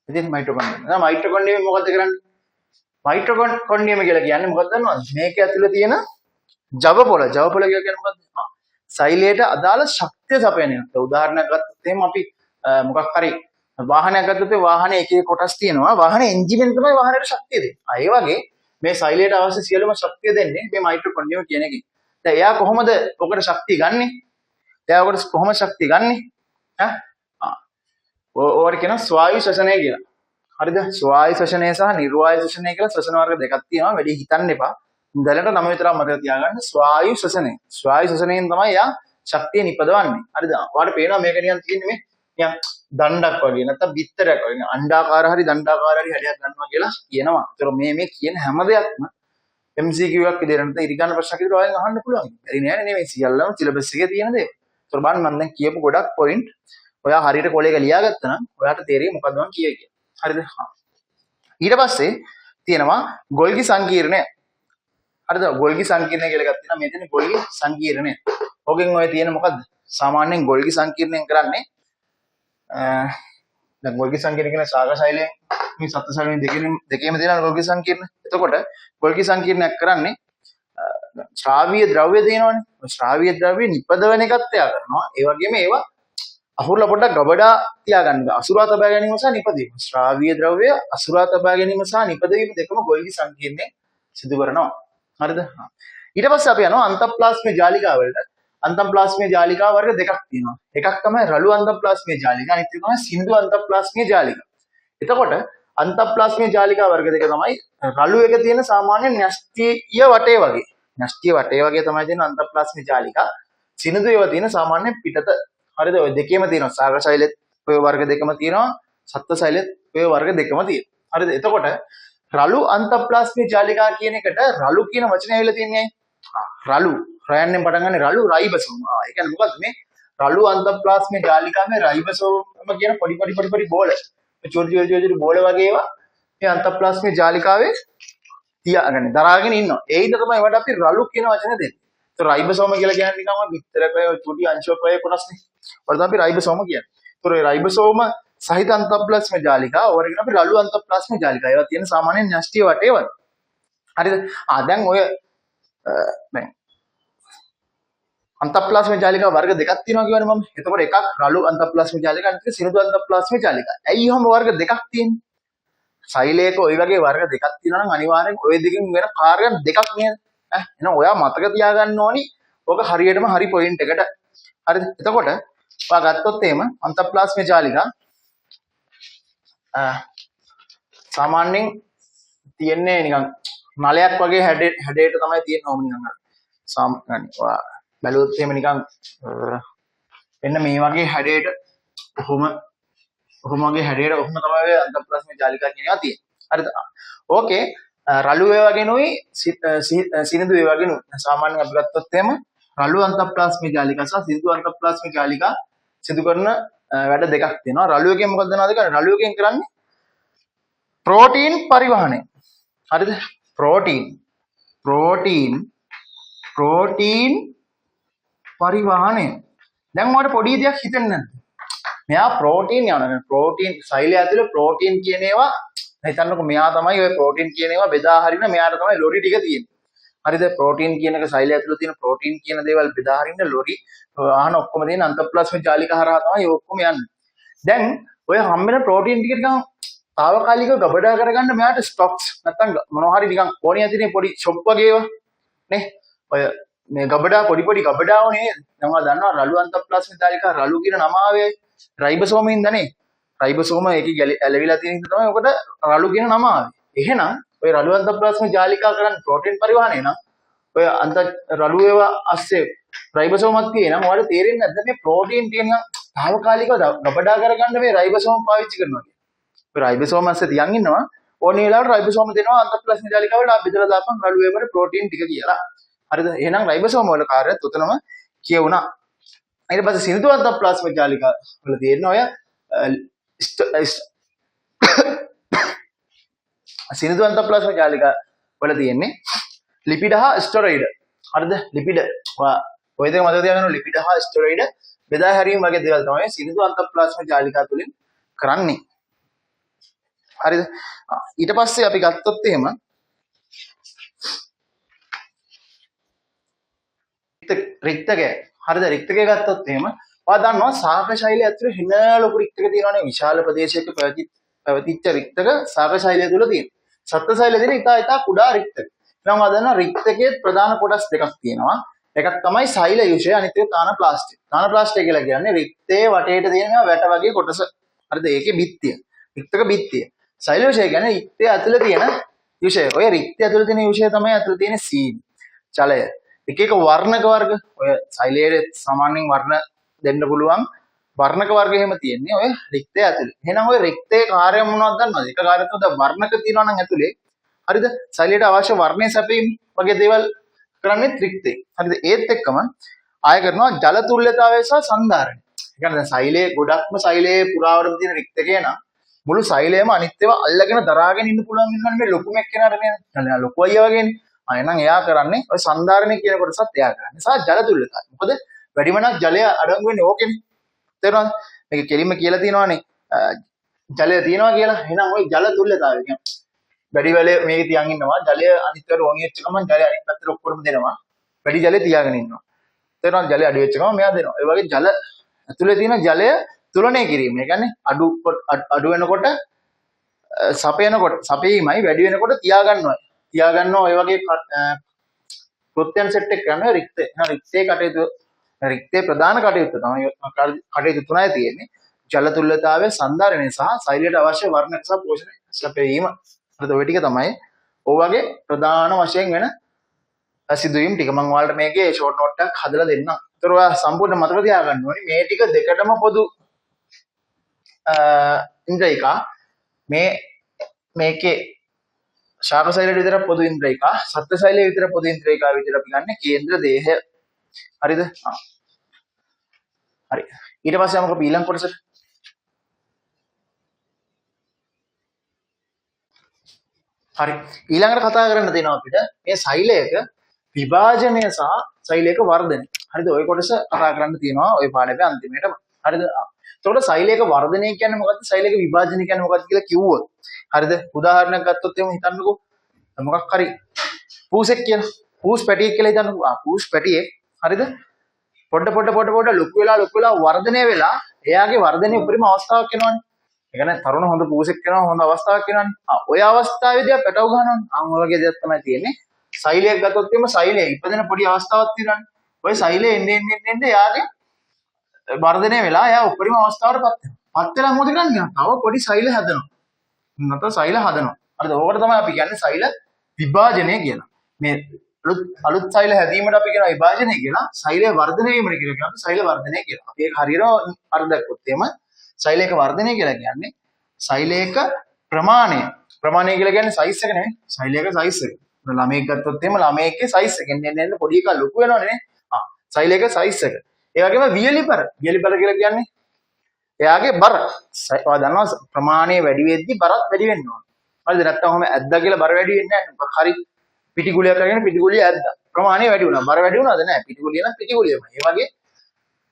ඉතින් මයිටොකොන්ඩ්‍රියම මොකද්ද කරන්නේ? මයිටොකොන්ඩ්‍රියම කියලා කියන්නේ මොකක්ද දන්නවද? මේක ඇතුලේ තියෙන ජව පොළ කියලා කියන්නේ මොකද්ද? සෛලයට අදාළ ශක්තිය සපයන එක. උදාහරණයක් ගත්තොත් එහෙම අපි මොකක් හරි වාහනයක් ගත්තොත් ඒ වාහනේ එක එක කොටස් තියෙනවා. වාහනේ එන්ජිමෙන් තමයි වාහනේට ශක්තිය දෙන්නේ. ඒ වගේ මේ සෛලයට අවශ්‍ය සියලුම ශක්තිය දෙන්නේ මේ මයිටොකොන්ඩ්‍රියම කියන එකෙන්. දැන් එයා කොහොමද ඔකට ශක්තිය ගන්නෙ? ශක්තිය ගන්නෙ? ඕවට කියන ස්වායු ශ්වසනය කියලා. හරිද? ස්වායු ශ්වසනය සහ නිර්වායු ශ්වසනය කියලා ශ්වසන වර්ග දෙකක් තියෙනවා. වැඩි හිතන්න එපා. දැලට නම විතරක් මතක තියාගන්න. ස්වායු ශ්වසනය. ස්වායු ශ්වසනයෙන් තමයි යා ශක්තිය නිපදවන්නේ. හරිද? ඔයාලට පේනවා මේක නිකන් තියෙන්නේ මේ නිකන් දණ්ඩක් වගේ නැත්නම් බිත්තරයක් වගේ. අණ්ඩාකාර හරි දණ්ඩාකාර හරි හැඩයක් ගන්නවා කියලා කියනවා. ඒතර මේ කියන හැම දෙයක්ම MCQ එකක් විදිහට නැත්නම් ඉරිගන්න ප්‍රශ්නයක් විදිහට ඔයගෙන් අහන්න පුළුවන්. බැරි නෑ නේ මේ සියල්ලම සිලබස් එකේ තියෙන දේ. ඒතර බලන්න මම දැන් කියපු ගොඩක් පොයින්ට් ඔයා හරියට කොලේක ලියාගත්තා නම් ඔයාට තේරෙයි මොකද්ද මම කියයි කියලා. හරිද? ඊට පස්සේ තියෙනවා ගොල්ගි සංකීර්ණය. හරිද? ගොල්ගි සංකීර්ණය කියලා එකක් තියෙනවා. මේ තියෙන ගොල්ගි සංකීර්ණය. ඕකෙන් ඔය තියෙන මොකද්ද? සාමාන්‍යයෙන් ගොල්ගි සංකීර්ණයෙන් කරන්නේ දැන් ගොල්ගි සංකීර්ණ කියන සාගර ශෛලයෙන් මේ සත්ත්ව ශෛලයෙන් දෙකේම තියෙන ගොල්ගි සංකීර්ණ. එතකොට ගොල්ගි සංකීර්ණයක් කරන්නේ ශ්‍රාවීය ද්‍රව්‍ය තියෙනවනේ. ශ්‍රාවීය ද්‍රව්‍ය නිපදවන එකත් එයා කරනවා. ඒ වගේම ඒවා අහුරලා පොඩ්ඩක් ගබඩා තියාගන්න. අසුරා තබා ගැනීම සහ නිපදවීම. ශ්‍රාවීය ද්‍රව්‍ය අසුරා තබා ගැනීම සහ නිපදවීම දෙකම ගොල්ගි සංකීර්ණයෙන් සිදු කරනවා. හරිද? ඊට පස්සේ අපි යනවා අන්තප්ලාස්මික ජාලිකා වලට. අන්තප්ලාස්මික ජාලිකා වර්ග දෙකක් තියෙනවා. එකක් තමයි රළු අන්තප්ලාස්මික ජාලිකා, අනිත් එක තමයි සිනිඳු අන්තප්ලාස්මික ජාලිකා. එතකොට අන්තප්ලාස්මික ජාලිකා වර්ග දෙක තමයි රළු එක තියෙන සාමාන්‍ය න්‍යෂ්ටිය වටේ වගේ. න්‍යෂ්ටිය වටේ වගේ තමයි තියෙන අන්තප්ලාස්මික ජාලිකා. සිනිඳු ඒවා තියෙන සාමාන්‍ය පිටත. හරිද? ඔය දෙකේම තියෙනවා. සාගර ශෛලෙත් ඔය වර්ග දෙකම තියෙනවා. සත්ත්ව ශෛලෙත් ඔය වර්ග දෙකම තියෙනවා. හරිද? එතකොට රළු අන්තප්ලාස්මික ජාලිකා කියන එකට රළු කියන වචනේ ඇවිල්ලා තියන්නේ රළු රයන්ෙන් පටන් ගන්න රළු රයිබසෝම. ඒ කියන්නේ මොකද්ද මේ රළු අන්තප්ලාස්මික ජාලිකාවේ රයිබසෝම කියන පොඩි බෝල. චොටි බෝල වගේ ඒවා මේ අන්තප්ලාස්මික ජාලිකාවේ තියාගෙන දරාගෙන ඉන්නවා. ඒ හින්දා තමයි ඒවට අපි රළු කියන වචනේ දෙන්නේ. ඒ රයිබසෝම කියලා කියන්නේ නිකම්ම විතරක චොටි අංශක වගේ කොටස්නේ. වලට අපි රයිබසෝම කියන්නේ. ඒතර ඒ රයිබසෝම සහිත අන්තප්ලාස්මික ජාලිකා වරගෙන අපි රළු අන්තප්ලාස්මික ජාලිකා ඒවා තියෙන සාමාන්‍ය න්‍යෂ්ටිය වටේ වල. හරිද? දැන් ඔය දැන් අන්තප්ලාස්මික ජාලිකා වර්ග දෙකක් තියෙනවා කියවනේ මම. එතකොට එකක් රළු අන්තප්ලාස්මික ජාලිකා අනිත් එක සිනිඳු අන්තප්ලාස්මික ජාලිකා. ඇයි එහෙම වර්ග දෙකක් තියෙන්නේ? සෛලයක ওই වගේ වර්ග දෙකක් තියෙනවා නම් අනිවාර්යෙන් ওই දෙකෙන් වෙන කාර්යයන් දෙකක් නේද? එහෙනම් ඔයා මතක තියාගන්න ඕනි. ඕක හරියටම හරි පොයින්ට් එකට. හරිද? එතකොට ඔයා ගත්තොත් එහෙම අන්තප්ලාස්මික ජාලිකා සාමාන්‍යයෙන් තියෙන්නේ නිකන් නලයක් වගේ හැඩයට තමයි තියෙන්නේ ඕම නිකන්. සාමාන්‍යයෙන් ඔයා බැලුවොත් එහෙම නිකන් එන්න මේ වගේ හැඩයට ඔහොම වගේ හැඩයට ඔහොම තමයි අන්තප්ලාස්මික ජාලිකා කියන ඒවා තියෙන්නේ. හරිද? ඕකේ රළු ඒ වගේ නෙවෙයි සිනිඳු ඒ වගේ නෙවෙයි. සාමාන්‍යයෙන් අපි ගත්තොත් එහෙම රළු අන්තප්ලාස්මික ජාලිකා සහ සිනිඳු අන්තප්ලාස්මික ජාලිකා සිදු කරන වැඩ දෙකක් තියෙනවා. රළු එකෙන් මොකද දන්නවද කියන්නේ? රළු එකෙන් කරන්නේ ප්‍රෝටීන් පරිවහනය. හරිද? ප්‍රෝටීන් පරිවහනය. දැන් ඔයාලට පොඩි දෙයක් හිතෙන්නේ නැද්ද? මෙයා ප්‍රෝටීන් යනවා. ප්‍රෝටීන් සෛලය ඇතුලේ ප්‍රෝටීන් කියන ඒවා හිතන්නකො මෙයා තමයි ඔය ප්‍රෝටීන් කියන ඒවා බෙදා හරින මෙයාට තමයි ලොරි ටික තියෙන්නේ. හරිද? ප්‍රෝටීන් කියන එක සෛලය ඇතුලේ තියෙන ප්‍රෝටීන් කියන දේවල් බෙදා හරින්න ලොරි ආහන ඔක්කොම තියෙන අන්තප්ලාස්මික ජාලිකා හරහා තමයි ඔක්කොම යන්නේ. දැන් ඔය හම්බෙන ප්‍රෝටීන් ටික නිකන් తాවකාලිකව ගබඩා කරගන්න මෙයාට ස්ටොක්ස් නැත්තම් මොනවා හරි නිකන් ඕනිය ඇතිනේ පොඩි ෂොප් වගේ ඒවා නේ. ඔය මේ ගබඩා පොඩි ගබඩාව නේද? දැන් ඔයා දන්නවා රළු අන්තප්ලාස්මික ජාලිකා රළු කියන නම ආවේ රයිබෝසෝම ඉඳනේ. රයිබෝසෝම ඒකේ ඇලවිලා තියෙන හින්දා තමයි ඔකට රළු කියන නම ආවේ. එහෙනම් ඔය රළු අන්තප්ලාස්මික ජාලිකා කරන්නේ ප්‍රෝටීන් පරිවහනය නම් ඔය අන්ත රළු ඒවා අස්සේ රයිබෝසෝමක් තියෙනවා. ඔයාලට තේරෙන්නේ නැද්ද මේ ප්‍රෝටීන් තියෙන తాවකාලිකව ගබඩා කරගන්න මේ රයිබෝසෝම පාවිච්චි කරනවා කියන්නේ. ඔය රයිබෝසෝම අස්සේ තියන් ඉන්නවා. ඕනේ වෙලාවට රයිබෝසෝම දෙනවා අන්තප්ලාස්මික ජාලිකා වල බෙදලා දාපන් රළු ඒවට ප්‍රෝටීන් ටික කියලා. හරිද? එහෙනම් රයිබෝසෝම වල කාර්යයත් උතනම කියවුණා. ඊට පස්සේ සිනිඳු අන්තප්ලාස්මික ජාලිකා වල තියෙන ඔය සිනිඳු අන්තප්ලාස්මික ජාලිකා වල තියෙන්නේ ලිපිඩ හා ස්ටෙරොයිඩ්. හරිද? ලිපිඩ ඔය දෙක මතක තියාගන්න ලිපිඩ හා ස්ටෙරොයිඩ් බෙදා හැරීම වගේ දේවල් තමයි සිනිඳු අන්තප්ලාස්මික ජාලිකා තුලින් කරන්නේ. හරිද? ඊට පස්සේ අපි ගත්තොත් එහෙම රික්තකය. හරිද? රික්තකය ගත්තොත් එහෙම ඔයා දන්නවා සාගර ශෛලය ඇතුලේ හින ලොකු රික්තක තියෙනවානේ. විශාල ප්‍රදේශයක පැවතිච්ච රික්තක සාගර ශෛලය තුල තියෙනවා. සත්ත්ව ශෛලය තියෙන ඉතා කුඩා රික්තක. දැන් ඔයා දන්නවා රික්තකයේ ප්‍රධාන කොටස් දෙකක් තියෙනවා. එකක් තමයි සෛල යුෂය, අනිත් එක තාන ප්ලාස්ටි. තාන ප්ලාස්ටි කියලා කියන්නේ රික්තයේ වටේට තියෙන වැට වගේ කොටස. හරිද? ඒකේ බිත්තිය. රික්තක බිත්තිය. සෛල යුෂය කියන්නේ රික්තයේ ඇතුලේ තියෙන යුෂය. ඔය රික්තය ඇතුලේ තියෙන යුෂය තමයි ඇතුලේ තියෙන සීනි. ජලය. එක වර්ණක වර්ග ඔය සෛලයේ සාමාන්‍යයෙන් වර්ණ දෙන්න පුළුවන් වර්ණක වර්ග එහෙම තියෙන්නේ ඔය රික්තය ඇතුලේ. එහෙනම් ඔය රික්තයේ කාර්යය මොනවද දන්නවද? එක කාර්යයක් තමයි වර්ණක තියෙනවා නම් ඇතුලේ. හරිද? සෛලයට අවශ්‍ය වර්ණය සැපීම වගේ දේවල් කරන්නේ රික්තේ. හරිද? ඒත් එක්කම ආය කරනවා ජල තුල්‍යතාවය සහ සංධාරණය. ඒ කියන්නේ දැන් සෛලයේ ගොඩක්ම සෛලයේ පුරාවටම තියෙන රික්තකේ නම් මුළු සෛලයම අනිත්‍යව අල්ලගෙන දරාගෙන ඉන්න පුළුවන් වෙනවා මේ ලොකුම එක්කෙනාට නේද? දැන් ලොකු අයියා වගේනේ. එහෙනම් එයා කරන්නේ ඔය සංධාරණය කියන කොටසත් එයා කරන්නේ. සහ ජල තුල්‍යතාවය. මොකද වැඩිමනක් ජලය අඩංගු වෙන්නේ ඕකෙනේ. තේරුණාද? මේක කෙලින්ම කියලා තියෙනවානේ ජලය තියෙනවා කියලා. එහෙනම් ওই ජල තුල්‍යතාවය කියන්නේ වැඩි වෙලේ මේක තියන් ඉන්නවා. ජලය අනිත්‍යවට ඕනි වෙච්ච ගමන් ජලය අනිත් පැත්තට ඔක්කොම දෙනවා. වැඩි ජලය තියාගෙන ඉන්නවා. තේරුණාද? ජලය අඩු වෙච්ච ගමන් මෙයා දෙනවා. ඒ වගේ ජල ඇතුලේ තියෙන ජලය තුලනය කිරීම. ඒ කියන්නේ අඩු වෙනකොට සපේීමයි වැඩි වෙනකොට තියාගන්නවා. තියාගන්නවා ඔය වගේ කෘත්‍යයන් සෙට් එක කරනවා රික්තේ. එහෙනම් රික්තේ ප්‍රධාන කටයුත්ත තමයි කටයුතු තුනයි තියෙන්නේ. ජල තුල්‍යතාවය, සංධාරණය සහ සෛලයට අවශ්‍ය වර්ණක සහ පෝෂණය සැපයීම. හරිද? ඔය ටික තමයි ඔය වගේ ප්‍රධාන වශයෙන් වෙන සිදුවීම් ටික. මම ඔයාලට මේකේ ෂෝට් නෝට් එකක් හදලා දෙන්නම්. ඒතර ඔයා සම්පූර්ණ මතක තියාගන්න ඕනේ මේ ටික දෙකටම පොදු ඉන්ද්‍රියකා මේකේ ශාක ශෛලයට විතර පොදු ඉන්ද්‍රියකා, සත්ත්ව ශෛලයේ විතර පොදු ඉන්ද්‍රියකා විදිහට අපි ගන්න කේන්ද්‍ර දේහය. හරිද? හරි. ඊට පස්සේ යමුකෝ ඊළඟ කොටසට. හරි. ඊළඟට කතා කරන්න තියෙනවා අපිට මේ සෛලයක විභාජනය සහ සෛලයක වර්ධනය. හරිද? ওই කොටස කතා කරන්න තියෙනවා ওই පාඩමේ අන්තිමේටම. හරිද? එතකොට සෛලයක වර්ධනය කියන්නේ මොකක්ද? සෛලයක විභාජනය කියන්නේ මොකක්ද කියලා කිව්වොත්. හරිද? උදාහරණයක් ගත්තොත් එහෙම හිතන්නකෝ. මොකක් හරි පූසෙක් කියලා. පූස් පැටියෙක් කියලා හිතන්නකෝ. පූස් පැටියෙක්. හරිද? පොඩ ලොකු වෙලා වර්ධනය වෙලා එයාගේ වර්ධනයේ උපරිම අවස්ථාවක් එනවනේ. ඒ කියන්නේ තරුණ හොඳ පූසෙක් වෙනවා හොඳ අවස්ථාවක් එනවනේ. ඔය අවස්ථාවේදී අපි පැටව ගන්නවනේ. ඔය වගේ දෙයක් තමයි තියෙන්නේ. සෛලයක් ගත්තොත් එimhe සෛලයේ ඉපදෙන පොඩි අවස්ථාවක් තියෙනවානේ. ඔය සෛලයේ එන්නේ එයාගේ වර්ධනය වෙලා එයා උපරිම අවස්ථාවටපත් වෙනවා. පත් වෙලා මොකද කරන්නේ? තව පොඩි සෛල හැදෙනවා. නැත්නම් සෛල හදනවා. හරිද? ඕකට තමයි අපි කියන්නේ සෛල විභාජනය කියලා. මේ අලුත් සෛල හැදීමට අපි කියන විභාජනය කියලා. සෛලය වර්ධනය වීමට කියලා අපි සෛල වර්ධනය කියලා. අපි ඒක හරියට අර්ධකත් එම සෛලයක වර්ධනය කියලා කියන්නේ සෛලයක ප්‍රමාණය. ප්‍රමාණය කියලා කියන්නේ සයිස් එක නෙවෙයි. සෛලයක සයිස් එක. ළමයෙක් ගත්තොත් එම ළමයෙක්ගේ සයිස් එක එන්න පොඩි එකක් ලොකු වෙනවනේ නේ. සෛලයක සයිස් එක. ඒ වගේම වියලිපර කියලා කියන්නේ එයාගේ බර. ඔයා දන්නවා ප්‍රමාණය වැඩි වෙද්දී බරත් වැඩි වෙන්න ඕන. හරිද? නැත්නම් ඔහම ඇද්දා කියලා බර වැඩි වෙන්නේ නැහැ. හරි පිටිගුලියක් අරගෙන පිටිගුලිය ඇද්දා. ප්‍රමාණය වැඩි වුණා. බර වැඩි වුණාද නැහැ? පිටිගුලිය නම් පිටිගුලියමයි. ඒ වගේ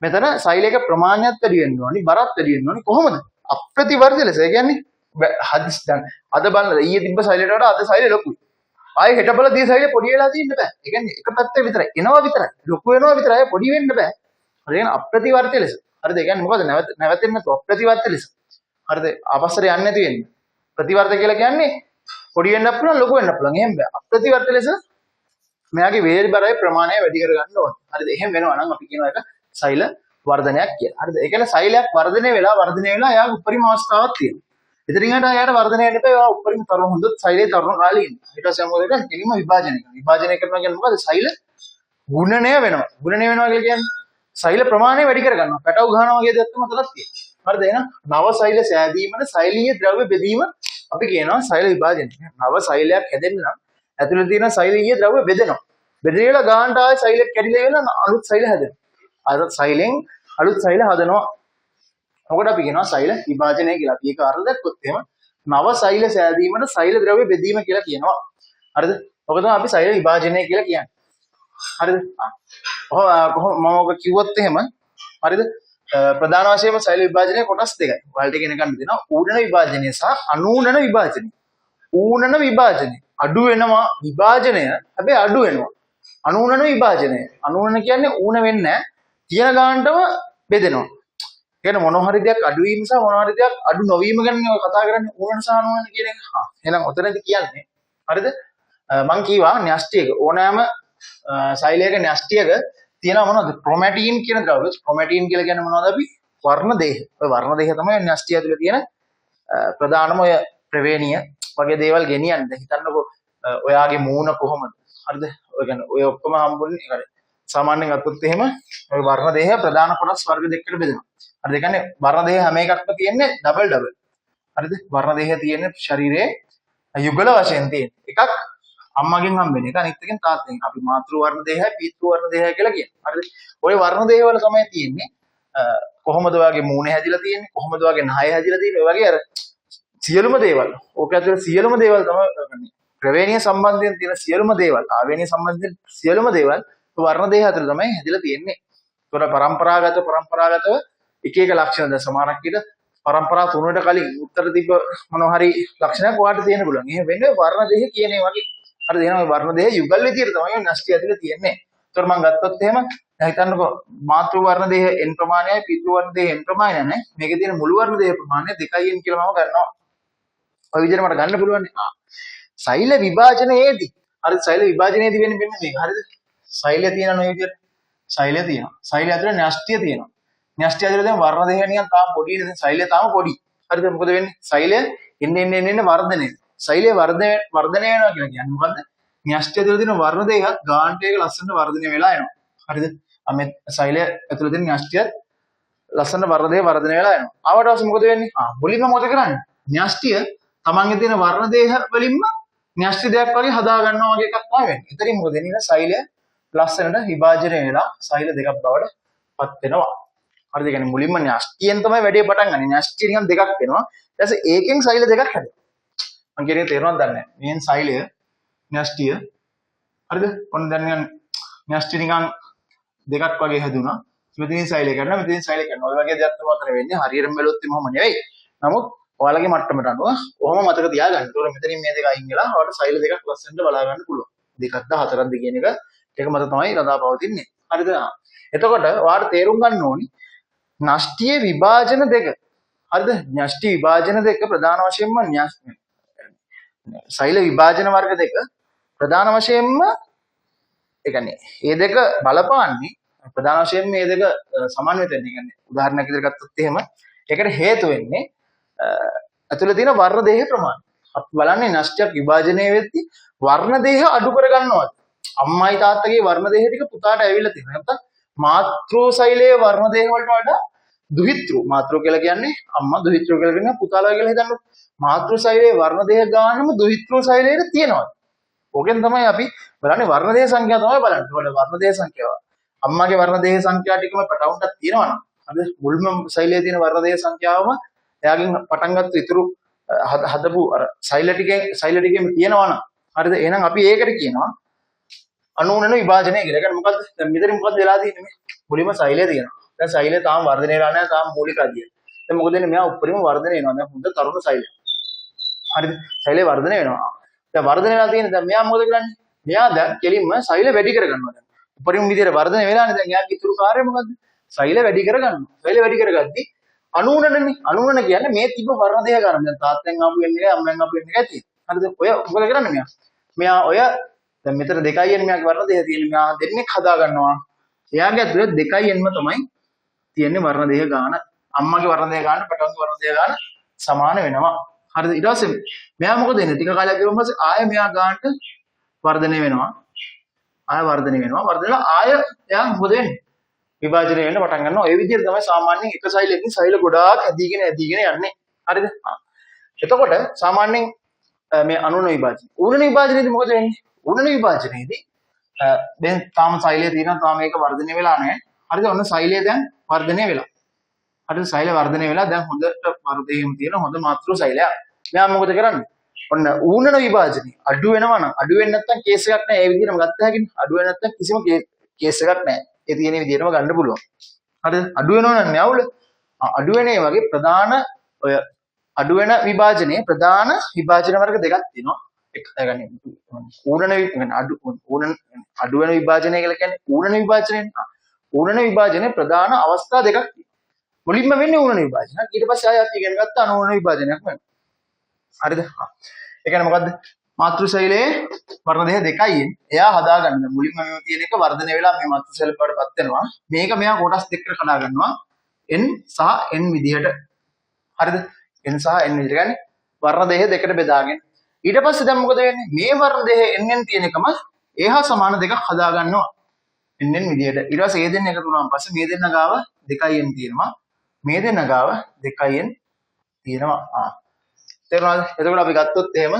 මෙතන සෛලයක ප්‍රමාණයත් වැඩි වෙන්න ඕනි, බරත් වැඩි වෙන්න ඕනි. කොහොමද? අප්‍රතිවර්ධ ලෙස. ඒ කියන්නේ හදිස් දැන් අද බලන්න ඊයේ තිබ්බ සෛලයට වඩා අද සෛලය ලොකුයි. ආයේ හෙට බලදී සෛලය පොඩි වෙලා තියෙන්න බෑ. ඒ කියන්නේ එක පැත්තේ විතරයි. එනවා විතරයි. ලොකු වෙනවා විතරයි. පොඩි වෙන්න බෑ. හරිද? අප්‍රතිවර්ති ලෙස. හරිද? ඒ කියන්නේ මොකද නැවතෙන්නේ නැතුව අප්‍රතිවර්ති ලෙස. හරිද? අපස්සට යන්නේ නැති වෙන්නේ. ප්‍රතිවර්ත කියලා කියන්නේ පොඩි වෙන්නත් පුළුවන් ලොකු වෙන්නත් පුළුවන්. එහෙම බෑ. අප්‍රතිවර්ති ලෙස මෙයාගේ වේල් බරයි ප්‍රමාණය වැඩි කර ගන්න ඕනේ. හරිද? එහෙම වෙනවා නම් අපි කියනවා ඒක සෛල වර්ධනයක් කියලා. හරිද? ඒ කියන්නේ සෛලයක් වර්ධනය වෙලා එයාගේ උපරිම අවස්ථාවක් තියෙනවා. ඉතින් එයාට වර්ධනය වෙන්න එපා. ඒවා උපරිම තරුණ හොඳ සෛලයේ තරුණ කාලේ ඉන්න. ඊට පස්සේ මොකද කරන්නේ? කෙලින්ම විභාජනය කරනවා. විභාජනය කරනවා කියන්නේ මොකද? සෛල ගුණණය වෙනවා. ගුණණය වෙනවා කියලා කියන්නේ සෛල ප්‍රමාණය වැඩි කර ගන්නවා. පැටව ගහනවා වගේ දෙයක් තමයි තලක් තියෙන්නේ. හරිද? එහෙනම් නව සෛල සෑදීමට සෛලීය ද්‍රව්‍ය බෙදීම අපි කියනවා සෛල විභාජනය. නව සෛලයක් හැදෙන්න නම් ඇතුළේ තියෙන සෛලීය ද්‍රව්‍ය බෙදෙනවා. බෙදලා ගානට ආයේ සෛලයක් කැඩිලා වෙලා අලුත් සෛල හැදෙනවා. අර සෛලෙන් අලුත් සෛල හදනවා. ඔකට අපි කියනවා සෛල විභාජනය කියලා. අපි ඒක අර්ථ දැක්කොත් එහෙම නව සෛල සෑදීමට සෛල ද්‍රව්‍ය බෙදීම කියලා කියනවා. හරිද? ඔක තමයි අපි සෛල විභාජනය කියලා කියන්නේ. හරිද? කොහොම මම ඔක කිව්වොත් එහෙම හරිද? ප්‍රධාන වශයෙන්ම සෛල විභාජනය කොටස් දෙකයි. ඔයාලට ඉගෙන ගන්න දෙනවා ඌනන විභාජනය සහ අනූනන විභාජනය. ඌනන විභාජනය අඩු වෙනවා විභාජනය හැබැයි අඩු වෙනවා. අනූනන විභාජනය. අනූනන කියන්නේ ඌන වෙන්නේ නැහැ. තියෙන ගානටම බෙදෙනවා. කියන්නේ මොන හරි දෙයක් අඩු වීම සහ මොන හරි දෙයක් අඩු නොවීම ගැන ඔය කතා කරන්නේ ඌනන සහ අනූනන කියන එක. එහෙනම් ඔතනදී කියන්නේ හරිද? මම කීවා න්‍යෂ්ටියක ඕනෑම සෛලයක න්‍යෂ්ටියක තියෙනවා මොනවද? ක්‍රොමැටින් කියන ද්‍රව්‍ය. ක්‍රොමැටින් කියලා කියන්නේ මොනවද අපි? වර්ණ දේහ. ඔය වර්ණ දේහ තමයි න්‍යෂ්ටිය ඇතුලේ තියෙන ප්‍රධානම ඔය ප්‍රවේණිය වගේ දේවල් ගෙනියන්නේ. හිතන්නකෝ ඔයාගේ මූණ කොහොමද? හරිද? ඔය කියන්නේ ඔය ඔක්කොම හම්බුනේ ඒකට. සාමාන්‍යයෙන් අත්පොත් එහෙම ඔය වර්ණ දේහ ප්‍රධාන කොටස් වර්ග දෙකකට බෙදෙනවා. හරිද? ඒ කියන්නේ වර්ණ දේහ හැම එකක්ම තියෙන්නේ ඩබල්. හරිද? වර්ණ දේහ තියෙන්නේ ශරීරයේ යුගල වශයෙන් තියෙන. එකක් අම්මගෙන් හම්බෙන එක අනිත් එකෙන් තාත්තගෙන්. අපි මාතෘ වර්ණ දේහය පීතෘ වර්ණ දේහය කියලා කියනවා. හරිද? ওই වර්ණ දේහ වල තමයි තියෙන්නේ කොහොමද ඔයාගේ මූණ හැදිලා තියෙන්නේ? කොහොමද ඔයාගේ නහය හැදිලා තියෙන්නේ? ඔය වගේ අර සියලුම දේවල්. ඕක ඇතුලේ සියලුම දේවල් තමයි ප්‍රවේණීය සම්බන්ධයෙන් තියෙන සියලුම දේවල්, ආවේනීය සම්බන්ධයෙන් සියලුම දේවල් වර්ණ දේහ ඇතුලේ තමයි හැදිලා තියෙන්නේ. ඒතකොට පරම්පරාගතව එක එක ලක්ෂණ දැන් සමහරක් විට පරම්පරා තුනකට කලින් උත්තර තිබ්බ මොනවා හරි ලක්ෂණයක් ඔයාලට තියෙන්න පුළුවන්. එහෙම වෙන්නේ වර්ණ දේහ කියන ඒ වගේ. හරිද? එහෙනම් මේ වර්ණ දේහ යුගල් විදියට තමයි න්‍යෂ්ටි ඇතුලේ තියෙන්නේ. ඒතකොට මම ගත්තොත් එහෙම දැන් හිතන්නකෝ මාතෘ වර්ණ දේහ n ප්‍රමාණයයි පීතෘ වර්ණ දේහ n ප්‍රමාණය නැහැ. මේකේ තියෙන මුළු වර්ණ දේහ ප්‍රමාණය 2n කියලා මම ගන්නවා. ඔය විදිහට මට ගන්න පුළුවන්. සෛල විභාජනයේදී හරිද? සෛල විභාජනයේදී වෙන්නේ මෙන්න මේක. හරිද? සෛලය තියෙනවා මේ විදිහට. සෛලය තියෙනවා. සෛලය ඇතුලේ න්‍යෂ්ටිය තියෙනවා. න්‍යෂ්ටිය ඇතුලේ දැන් වර්ණ දේහ නිකන් තාම පොඩි නේ. සෛලය තාම පොඩි. හරිද? මොකද වෙන්නේ? සෛලය එන්න වර්ධනය. සෛලය වර්ධනය වෙනවා කියලා කියන්නේ මොකද්ද? න්‍යෂ්ටිය ඇතුලේ තියෙන වර්ණ දේහත් ගාන්ට එක ලස්සනට වර්ධනය වෙලා එනවා. හරිද? මේ සෛලය ඇතුලේ තියෙන න්‍යෂ්ටියත් ලස්සනට වර්ණ දේහ වර්ධනය වෙලා එනවා. ආවට පස්සේ මොකද වෙන්නේ? මුලින්ම මොකද කරන්නේ? න්‍යෂ්ටිය තමන්ගේ තියෙන වර්ණ දේහ වලින්ම න්‍යෂ්ටි දෙයක් වගේ හදා ගන්නවා වගේ එකක් තමයි වෙන්නේ. එතනින් මොකද වෙන්නේ? සෛලය ලස්සනට විභාජනය වෙලා සෛල දෙකක් බවට පත් වෙනවා. හරිද? ඒ කියන්නේ මුලින්ම න්‍යෂ්ටියෙන් තමයි වැඩේ පටන් ගන්නේ. න්‍යෂ්ටි නිකන් දෙකක් වෙනවා. ඊට පස්සේ ඒකෙන් සෛල දෙකක් හැදෙනවා. මම කියන්නේ තේරුණාද දන්නේ නැහැ. මේන් සෛලය න්‍යෂ්ටිය හරිද? ඔන්න දැන් නිකන් න්‍යෂ්ටි නිකන් දෙකක් වගේ හැදුනා. මෙතනින් සෛලය කරනවා මෙතනින් සෛලය කරනවා. ඔය වගේ දෙයක් තමයි අතර වෙන්නේ. හරියටම බැලුවොත් එහෙම නෙවෙයි. නමුත් ඔයාලගේ මට්ටමට අනුව ඔහොම මතක තියාගන්න. ඒතකොට මෙතනින් මේ දෙක අයින් වෙලා ඔයාලට සෛල දෙකක් ලස්සනට බලා ගන්න පුළුවන්. දෙකක්ද හතරක්ද කියන එක ඒක මත තමයි රඳා පවතින්නේ. හරිද? එතකොට ඔයාලට තේරුම් ගන්න ඕනි න්‍යෂ්ටියේ විභාජන දෙක. හරිද? න්‍යෂ්ටි විභාජන දෙක ප්‍රධාන වශයෙන්ම සෛල විභාජන වර්ග දෙක ප්‍රධාන වශයෙන්ම ඒ කියන්නේ මේ දෙක බලපාන්නේ ප්‍රධාන වශයෙන් මේ දෙක සමන්විත වෙන්නේ. කියන්නේ උදාහරණයක් විදිහට ගත්තොත් එහෙම ඒකට හේතු වෙන්නේ ඇතුළේ තියෙන වර්ණ දේහ ප්‍රමාණය. අපි බලන්නේ න්‍යෂ්ටියක් විභාජනය වෙද්දී වර්ණ දේහ අඩු කර ගන්නවද? අම්මයි තාත්තගේ වර්ණ දේහ ටික පුතාට ඇවිල්ලා තියෙනවා. නැත්නම් මාතෘ සෛලයේ වර්ණ දේහ වලට වඩා දුහිතෘ මාතෘ කියලා කියන්නේ අම්මා දුහිතෘ කියලා කියන්නේ පුතාලා කියලා හිතන්නකො. මාතෘ සෛලයේ වර්ණ දේහ ගානම දුහිතෘ සෛලයේ තියෙනවා. ඕකෙන් තමයි අපි බලන්නේ වර්ණ දේහ සංඛ්‍යාව තමයි බලන්නේ. ඒකට වර්ණ දේහ සංඛ්‍යාව අම්මාගේ වර්ණ දේහ සංඛ්‍යාව ටිකම පැටවුන්ටක් තියෙනවා නම් හරිද? මුල්ම සෛලයේ තියෙන වර්ණ දේහ සංඛ්‍යාවම එයාගෙන් පටන් ගත්ත ඉතුරු හදපු අර සෛල ටිකෙම තියෙනවා නම් හරිද? එහෙනම් අපි ඒකට කියනවා අනූනන විභාජනය කියලා. ඒ කියන්නේ මොකද්ද? දැන් මෙතන මොකද්ද වෙලා තියෙන්නේ මේ? මුලින්ම සෛලය තියෙනවා. දැන් සෛලය තාම වර්ධනය වෙලා නැහැ. තාම මූලික අධ්‍යයනය. දැන් මොකද වෙන්නේ? මෙයා උඩරිම වර්ධනය වෙනවා. දැන් හොඳ තරුණ සෛලය. හරිද? සෛලය වර්ධනය වෙනවා. දැන් වර්ධනය වෙලා තියෙන දැන් මෙයා මොකද කරන්නේ? මෙයා දැන් කෙලින්ම සෛල වැඩි කර ගන්නවා දැන්. උඩරිම විදියට වර්ධනය වෙලානේ දැන් එයාගේ ඉතුරු කාර්යය මොකද්ද? සෛල වැඩි කරගන්නවා. සෛල වැඩි කරගද්දී අනුනනනේ. අනුනන කියන්නේ මේ තිබ්බ වර්ණ දෙක ගන්න. දැන් තාත්තෙන් ආපු වෙන්නේ අම්මෙන් ආපු වෙන්නේ ඇති. හරිද? ඔය මොකද කරන්නේ මෙයා? මෙයා ඔය දැන් මෙතන 2n මෙයාගේ වර්ණ දෙක තියෙන. මෙයා දෙන්නෙක් හදා ගන්නවා. එයාගේ ඇතුලේ 2n තමයි තියෙන්නේ වර්ණ දෙක ගන්න. අම්මගේ වර්ණ දෙක ගන්න, පැටවගේ වර්ණ දෙක ගන්න සමාන වෙනවා. හරිද? ඊට පස්සේ මෙයා මොකද වෙන්නේ? ටික කාලයක් ගියම පස්සේ ආය මෙයා ගන්නට වර්ධනය වෙනවා. ආය වර්ධනය වෙනවා. වර්ධනලා ආය එයා මොකද වෙන්නේ? විභාජනය වෙන්න පටන් ගන්නවා. ඒ විදිහට තමයි සාමාන්‍යයෙන් එක සෛලයකින් සෛල ගොඩාක් ඇදීගෙන යන්නේ. හරිද? එතකොට සාමාන්‍යයෙන් මේ අනුන විභාජනය. ඌරණ විභාජනයේදී මොකද වෙන්නේ? ඌරණ විභාජනයේදී දැන් තාම සෛලය තියෙනවා. තාම මේක වර්ධනය වෙලා නැහැ. හරිද? ඔන්න සෛලය දැන් වර්ධනය වෙලා. හරිද? සෛල වර්ධනය වෙලා දැන් හොඳට වර්ධනයම තියෙන හොඳ මාතෘ සෛලයක්. මෙයා මොකද කරන්නේ? ඔන්න ඌරණ විභාජනය අඩු වෙනවා නම් අඩු වෙන්නේ නැත්නම් කේස් එකක් නැහැ. ඒ විදිහටම ගත්ත හැකිනේ. අඩු වෙන්නේ නැත්නම් කිසිම කේස් එකක් නැහැ. ඒ තියෙන විදිහටම ගන්න පුළුවන්. හරිද? අඩු වෙනවා නම් නෑවුල. අඩු වෙන ඒ වගේ ප්‍රධාන ඔය අඩු වෙන විභාජනයේ ප්‍රධාන විභාජන වර්ග දෙකක් තියෙනවා. එක يعني ඌරණ අඩු වෙන විභාජනය කියලා කියන්නේ ඌරණ විභාජනය. ඌරණ විභාජනයේ ප්‍රධාන අවස්ථා දෙකක් තියෙනවා. මුලින්ම වෙන්නේ ඌරණ විභාජනයක්. ඊට පස්සේ ආයෙත් ඉගෙන ගත්ත අනූරණ විභාජනයක් වෙනවා. හරිද? ඒ කියන්නේ මොකද්ද? මාතෘ ශෛලයේ වර්ණ දෙක දෙකයි එයා හදා ගන්න. මුලින්ම මේ තියෙන එක වර්ධනය වෙලා මේ මාතෘ ශෛල වලටපත් වෙනවා. මේක මෙයා කොටස් දෙකකට කඩා ගන්නවා. n සහ n විදිහට. හරිද? n සහ n විදිහට කියන්නේ වර්ණ දෙක දෙකට බෙදාගෙන. ඊට පස්සේ දැන් මොකද වෙන්නේ? මේ වර්ණ දෙක n තියෙන එකම ඒහා සමාන දෙකක් හදා ගන්නවා. n විදිහට. ඊට පස්සේ මේ දෙන්න එකතු වුණාන් පස්සේ මේ දෙන්න ගාව 2n තියෙනවා. මේ දෙන්න ගාව 2n තියෙනවා. තේරුණාද? එතකොට අපි ගත්තොත් එහෙම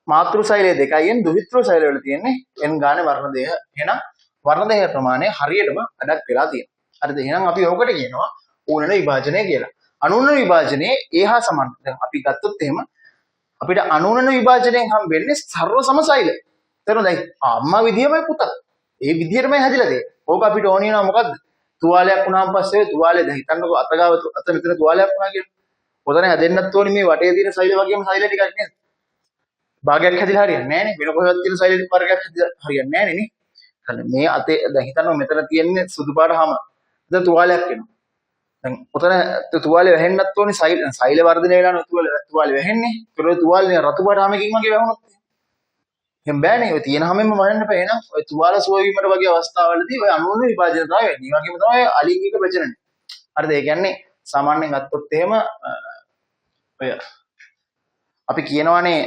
මාතෘ ශෛලයේ 2n දුහිතෘ ශෛලය වල තියෙන්නේ n ගානේ වර්ණ දෙක. එහෙනම් වර්ණ දෙක ප්‍රමාණය හරියටම අඩක් වෙලා තියෙනවා. හරිද? එහෙනම් අපි ඔකට කියනවා ඌරණ විභාජනය කියලා. අනූරණ විභාජනයේ ඒහා සමාන. දැන් අපි ගත්තොත් එහෙම අපිට අනූරණ විභාජනයෙන් හම් වෙන්නේ සර්ව සම ශෛල. තේරුණාද? අම්මා විදියමයි පුතා. ඒ විදියටමයි හැදිලා තියෙන්නේ. ඕක අපිට ඕනේ නෝ මොකද්ද? තුවාලයක් වුණාන් පස්සේ තුවාලේ දැන් හිතන්නකෝ අතගාව අත මෙතන තුවාලයක් වුණා කියලා. ඔතන හැදෙන්නත් ඕනේ මේ වටේ තියෙන සෛල වගේම සෛල ටිකක් නේද? භාගයක් හැදිලා හරියන්නේ නැහැ නේ. වෙන කොහෙවත් තියෙන සෛල වර්ගයක් හැදිලා හරියන්නේ නැහැ නේ. මේ අතේ දැන් හිතන්නකෝ මෙතන තියෙන්නේ සුදු පාට හැම. දැන් තුවාලයක් වෙනවා. දැන් ඔතන තුවාලේ වැහෙන්නත් ඕනේ සෛල වර්ධනය වෙලා නෝ තුවාලේ වැහෙන්නේ. ඒක තුවාලේ රතු පාට හැමකින් වගේ වැහුණොත් එහෙනම් බෑනේ. ඔය තියෙන හැමෙම වහන්න බෑ. එහෙනම් ඔය තුවාල සුවවීමට වගේ අවස්ථාවලදී ඔය අණු වල විභාජනය තමයි වෙන්නේ. ඒ වගේම තමයි අලිංගික ප්‍රජනනය. හරිද? ඒ කියන්නේ සාමාන්‍යයෙන් ගත්තොත් එහෙම ඔය අපි කියනවානේ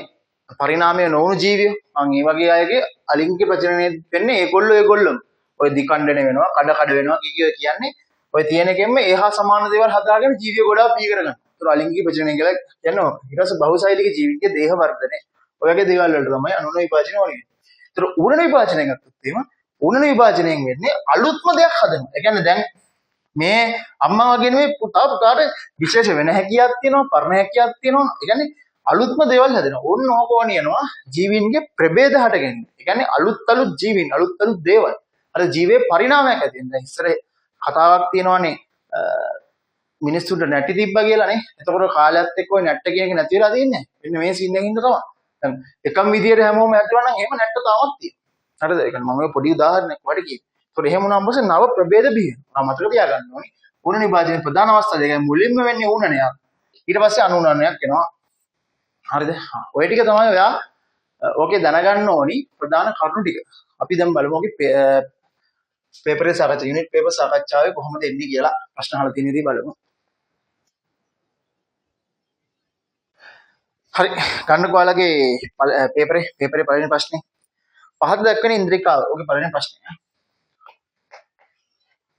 පරිණාමය නොවුණු ජීවියෝ. ඒ වගේ අයගේ අලිංගික ප්‍රජනනය වෙන්නේ ඒගොල්ලොම. ඔය දිකණ්ඩන වෙනවා, කඩ වෙනවා කියන්නේ ඔය තියෙන එකෙන්ම ඒහා සමාන දේවල් හදාගෙන ජීවිය ගොඩාක් බී කරගන්නවා. ඒතර අලිංගික ප්‍රජනනය කියලා කියනවා. ඊට පස්සේ බහුසෛලික ජීවිතයේ දේහ වර්ධනය ඔයගේ දේවල් වලට තමයි අනුන විභාජනය වන්නේ. ඒතර ඌරණ විභාජනය ගත්තොත් එහෙම ඌරණ විභාජනයෙන් වෙන්නේ අලුත්ම දෙයක් හදනවා. ඒ කියන්නේ දැන් මේ අම්මා වගේ නෙමෙයි පුතාට විශේෂ වෙන හැකියාවක් තියෙනවා, පරණ හැකියාවක් තියෙනවා. ඒ කියන්නේ අලුත්ම දේවල් හදනවා. ඕන්න ඕක වනියනවා ජීවීන්ගේ ප්‍රභේද හට ගැනීම. ඒ කියන්නේ අලුත් ජීවීන්, අලුත් දේවල්. අර ජීවේ පරිණාමයක් ඇති වෙනවා. දැන් ඉස්සර කතාවක් තියෙනවානේ මිනිස්සුන්ට නැටි තිබ්බා කියලානේ. එතකොට කාලයත් එක්ක ওই නැට්ට කියන එක නැති වෙලා තියෙන්නේ. මෙන්න මේ සීන් එකකින් තමයි. දැන් එකම විදියට හැමෝම ඇතුළා නම් එහෙම නැට්ට තාමත් තියෙනවා. හරිද? ඒ කියන්නේ මම ඔය පොඩි උදාහරණයක් වඩ කිව්වා. ඒතකොට එහෙම වුණාම පස්සේ නව ප්‍රභේද බිහි වෙනවා. මතක තියාගන්න ඕනේ. ඌරණ විභාජනයේ ප්‍රධාන අවස්ථා දෙකයි මුලින්ම වෙන්නේ ඌරණයක්. ඊට පස්සේ අනූරණයක් එනවා. හරිද? ඔය ටික තමයි ඔයා ඕකේ දැනගන්න ඕනි ප්‍රධාන කරුණු ටික. අපි දැන් බලමු ඔකේ පේපරේ සාකච්ඡා යුනිට් පේපර් සාකච්ඡාවේ කොහොමද එන්නේ කියලා ප්‍රශ්න අහලා තියෙන ඉතින් බලමු. හරි ගන්නකො ඔයාලගේ පේපරේ පළවෙනි ප්‍රශ්නේ. පහත දක්වන ඉන්ද්‍රිකාව. ඔගේ පළවෙනි ප්‍රශ්නය.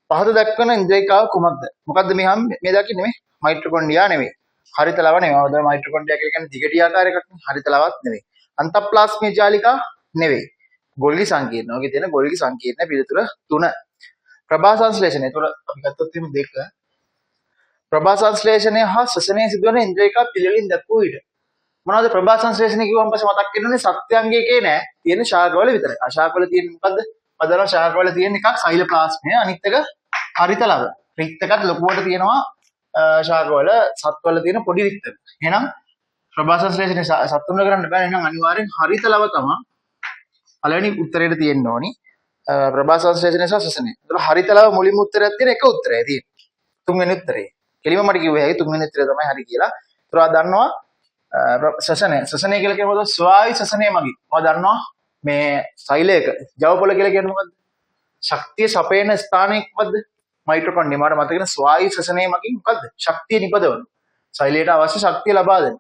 පහත දක්වන ඉන්ද්‍රිකාව කුමක්ද? මොකද්ද මේ දකින්නේ මේ මයිටොකොන්ඩ්‍රියා නෙවෙයි. හරිත ලව නෙවෙයි. අවදාන මයිටොකොන්ඩ්‍රියා කියන්නේ දිගටි ආකාරයකට හරිත ලවක් නෙවෙයි. අන්තප්ලාස්මීය ජාලිකා නෙවෙයි. ගොල්ගි සංකීර්ණ. ඔගේ තියෙන ගොල්ගි සංකීර්ණ පිළිතුර 3. ප්‍රභා සංශ්ලේෂණය. ඒතකොට අපි ගත්තොත් එimhe 2. ප්‍රභා සංශ්ලේෂණය හා ශ්වසනය සිදුවන ඉන්ද්‍රියකා පිළිවෙලින් දක්වූ විට. මොනවද ප්‍රභා සංශ්ලේෂණය කිව්වම පස්සේ මතක් වෙන්නේ සත්‍යංගයකේ නෑ. තියෙන ශාකවල විතරයි. අශාකවල තියෙන මොකද්ද? පදවල ශාකවල තියෙන එකක් සෛලප්ලාස්මය. අනිත් එක හරිත ලව. රික්තකත් ලොකුවට තියෙනවා ශාකවල සත්වල තියෙන පොඩි රික්තක. එහෙනම් ප්‍රභා සංශ්ලේෂණය සත්තුන්ව කරන්න බෑ. එහෙනම් අනිවාර්යෙන් හරිත ලව තමයි පළවෙනි උත්තරේට තියෙන්න ඕනි. ප්‍රභා සංශ්ලේෂණය සහ ශ්වසනය. ඒතකොට හරිතලව මුලින්ම උත්තරයක් තියෙන එක උත්තරය තියෙන්නේ. තුන්වෙනි උත්තරේ. කෙලිම මට කිව්වේ ඇයි තුන්වෙනි උත්තරය තමයි හරි කියලා. ඒතකොට ආ දන්නවා ශ්වසනය කියලා කියනකොට ස්වායු ශ්වසනය මගින්. ඔයා දන්නවා මේ සෛලයක ජව පොළ කියලා කියන්නේ මොකද්ද? ශක්තිය සපයන ස්ථානයක් මොකද්ද? මයිටොකොන්ඩ්‍රිය. මට මතක තියෙන ස්වායු ශ්වසනය මගින් මොකද්ද? ශක්තිය නිපදවන. සෛලයට අවශ්‍ය ශක්තිය ලබා දෙන.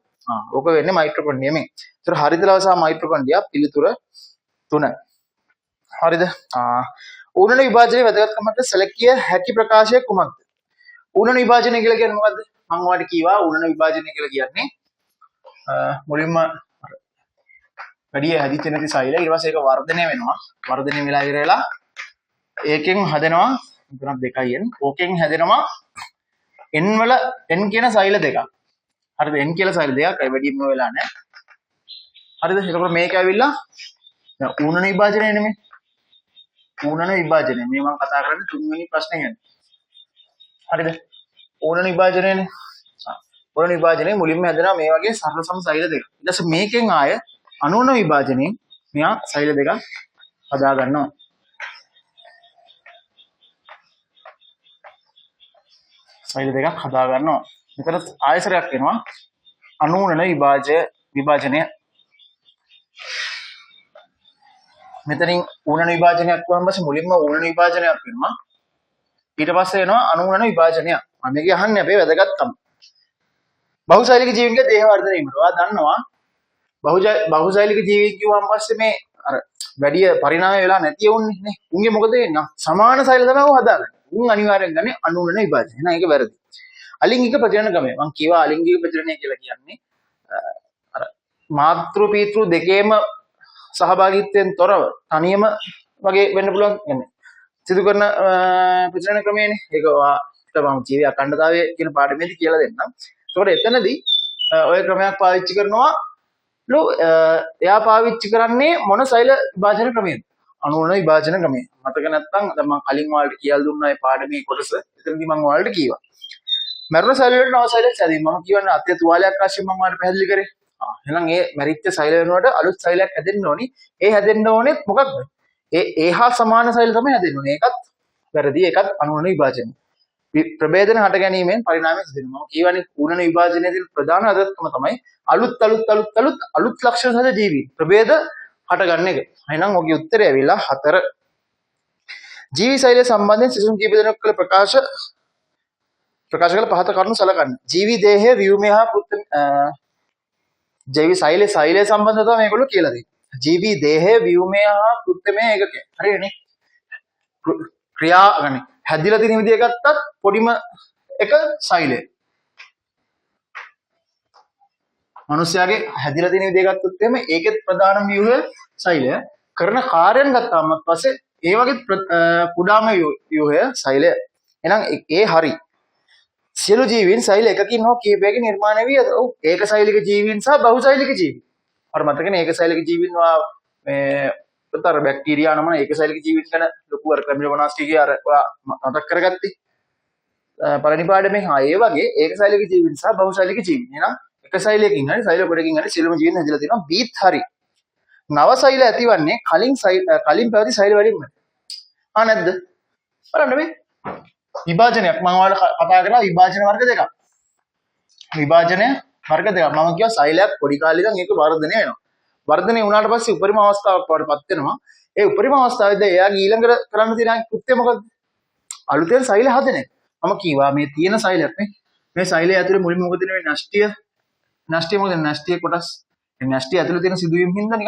ඕක වෙන්නේ මයිටොකොන්ඩ්‍රියමෙන්. ඒතර හරිතලව සහ මයිටොකොන්ඩ්‍රියා පිළිතුර 3. හරිද? ඌනන විභාජනයේ වැදගත්කමට සැලකිය හැකි ප්‍රකාශය කුමක්ද? ඌනන විභාජනය කියලා කියන්නේ මොකද්ද? මම ඔයාලට කීවා ඌනන විභාජනය කියලා කියන්නේ මුලින්ම වැඩි හැදිච්ච නැති සෛල ඊට පස්සේ ඒක වර්ධනය වෙනවා. වර්ධනය වෙලා ඉවරලා ඒකෙන් හදනවා තුනක් දෙකයි n. ඕකෙන් හැදෙනවා n වල n කියන සෛල දෙකක්. හරිද? n කියලා සෛල දෙකක්. ඒ වැඩිම වෙලා නැහැ. හරිද? එතකොට මේක ඇවිල්ලා දැන් ඌනන විභාජනය නෙමෙයි. ඌනන විභාජනය. මේ මම කතා කරන්නේ තුන්වෙනි ප්‍රශ්නේ ගැන. හරිද? ඌනන විභාජනයනේ. ඌනන විභාජනයේ මුලින්ම හැදෙනවා මේ වගේ සරල සම සෛල දෙකක්. ඊට පස්සේ මේකෙන් ආය අනුන විභාජනයෙන් මෙයා සෛල දෙකක් හදා ගන්නවා. සෛල දෙකක් හදා ගන්නවා. මෙතන ආයසරයක් වෙනවා. අනුනන විභාජනය. මෙතනින් ඌනන විභාජනයක් වුණාම පස්සේ මුලින්ම ඌනන විභාජනයක් වෙනවා. ඊට පස්සේ එනවා අනුනන විභාජනය. මම මේක අහන්නේ අපේ වැදගත්කම. බහුසෛලික ජීවීන්ගේ දේහ වර්ධනය වීම. ඔයා දන්නවා බහුසෛලික ජීවීන් කිව්වම පස්සේ මේ අර වැඩි පරිණාමය වෙලා නැති යවුන්නේ නේ. උන්ගේ මොකද වෙන්නේ? සමාන සෛල තමයි උන් හදාගන්නේ. උන් අනිවාර්යෙන් ගන්නේ අනුනන විභාජනය. එහෙනම් ඒක වැරදි. අලිංගික ප්‍රජනන ක්‍රමය. මම කියවා අලිංගික ප්‍රජනනය කියලා කියන්නේ අර මාතෘ පීතෘ දෙකේම සහභාගීත්වයෙන් තොරව තනියම වගේ වෙන්න පුළුවන් කියන්නේ. සිදු කරන ප්‍රජනන ක්‍රමයනේ. ඒක ඔයාට මම ජීවි අඛණ්ඩතාවය කියන පාඩමේදී කියලා දෙන්නම්. ඒකට එතනදී ඔය ක්‍රමයක් පාවිච්චි කරනවා. එයා පාවිච්චි කරන්නේ මොන සෛල විභාජන ක්‍රමයේද? අනුන විභාජන ක්‍රමය. මතක නැත්නම් දැන් මම කලින් ඔයාලට කියලා දුන්නා මේ පාඩමේ කොටස. එතනදී මම ඔයාලට කිව්වා. මරණ සෛල වලට නව සෛලයක් හැදීම. මම කියවන්නේ අත්‍ය තුවාලයක් ආශ්‍රයෙන් මම ඔයාලට පැහැදිලි කරේ. එහෙනම් ඒ මැරිච්ච සෛල වෙනුවට අලුත් සෛලයක් හැදෙන්න ඕනි. ඒ හැදෙන්න ඕනේ මොකක්ද? ඒහා සමාන සෛල තමයි හැදෙන්න ඕනේ. ඒකත් වැරදි. ඒකත් අනුන විභාජනය. ප්‍රභේදන හට ගැනීමෙන් පරිණාමය සිදු වෙනවා. මම කියවනේ ඌනන විභාජනයේදී ප්‍රධාන අදත්කම තමයි අලුත් ලක්ෂණ සහිත ජීවි ප්‍රභේද හට ගන්න එක. එහෙනම් ඔගේ උත්තරය ඇවිල්ලා 4. ජීවි සෛලය සම්බන්ධයෙන් සිසුන් කීප දෙනෙක් කළ ප්‍රකාශ කළ පහත කරුණු සලකන්න. ජීවි දේහයේ ව්‍යුමය හා ජීවි සෛලය සම්බන්ධව තමයි මේගොල්ලෝ කියලා දෙන්නේ. ජීවි දේහයේ ව්‍යුමය හා කෘත්‍යමය ඒකකය. හරියනේ. ක්‍රියා ගන්නේ. හැදිලා තියෙන විදිය ගත්තත් පොඩිම එක සෛලය. මිනිස්යාගේ හැදිලා තියෙන විදිය ගත්තොත් එහෙම ඒකෙත් ප්‍රධානම ව්‍යුහය සෛලය. කරන කාර්යයන් ගත්තාම පස්සේ ඒ වගේ කුඩාම ව්‍යුහය සෛලය. එහෙනම් ඒ හරි. සියලු ජීවීන් සෛල එකකින් හෝ කිහිපයකින් නිර්මාණය වී ඇත. ඔව් ඒක සෛලික ජීවීන් සහ බහුසෛලික ජීවීන්. අර මතකනේ ඒක සෛලික ජීවීන් මේ උතර බැක්ටීරියා නමන ඒක සෛලික ජීවීන් ගැන ලොකු අර ක්‍රමියෝනාස්ටිගේ අර මතක් කරගත්තේ. පළවෙනි පාඩමෙන් ඒ වගේ ඒක සෛලික ජීවීන් සහ බහුසෛලික ජීවීන්. එහෙනම් එක සෛලයකින් හරි සෛල කොටකින් හරි සියලුම ජීවීන් හැදිලා තියෙනවා. බීත් හරි. නව සෛල ඇතිවන්නේ කලින් පැවති සෛල වලින්ම. නැද්ද? බලන්න මේ විභාජනයක් මම ඔයාලට කතා කරලා විභාජන වර්ග දෙකක්. විභාජන වර්ග දෙකක්. මම කියවා සෛලයක් පොඩි කාලේ ඉඳන් ඒක වර්ධනය වෙනවා. වර්ධනය වුණාට පස්සේ උපරිම අවස්ථාවක් වඩපත් වෙනවා. ඒ උපරිම අවස්ථාවේදී එයාගේ ඊළඟට කරන්න තියෙන කෘත්‍යය මොකද්ද? අලුතෙන් සෛල හදන එක. මම කියවා මේ තියෙන සෛලයක් නේ. මේ සෛලය ඇතුලේ මුලින්ම මොකද වෙන්නේ? නෂ්ටිය මොකද? නෂ්ටිය කොටස්. මේ නෂ්ටිය ඇතුලේ තියෙන සිදුවීම් හින්දා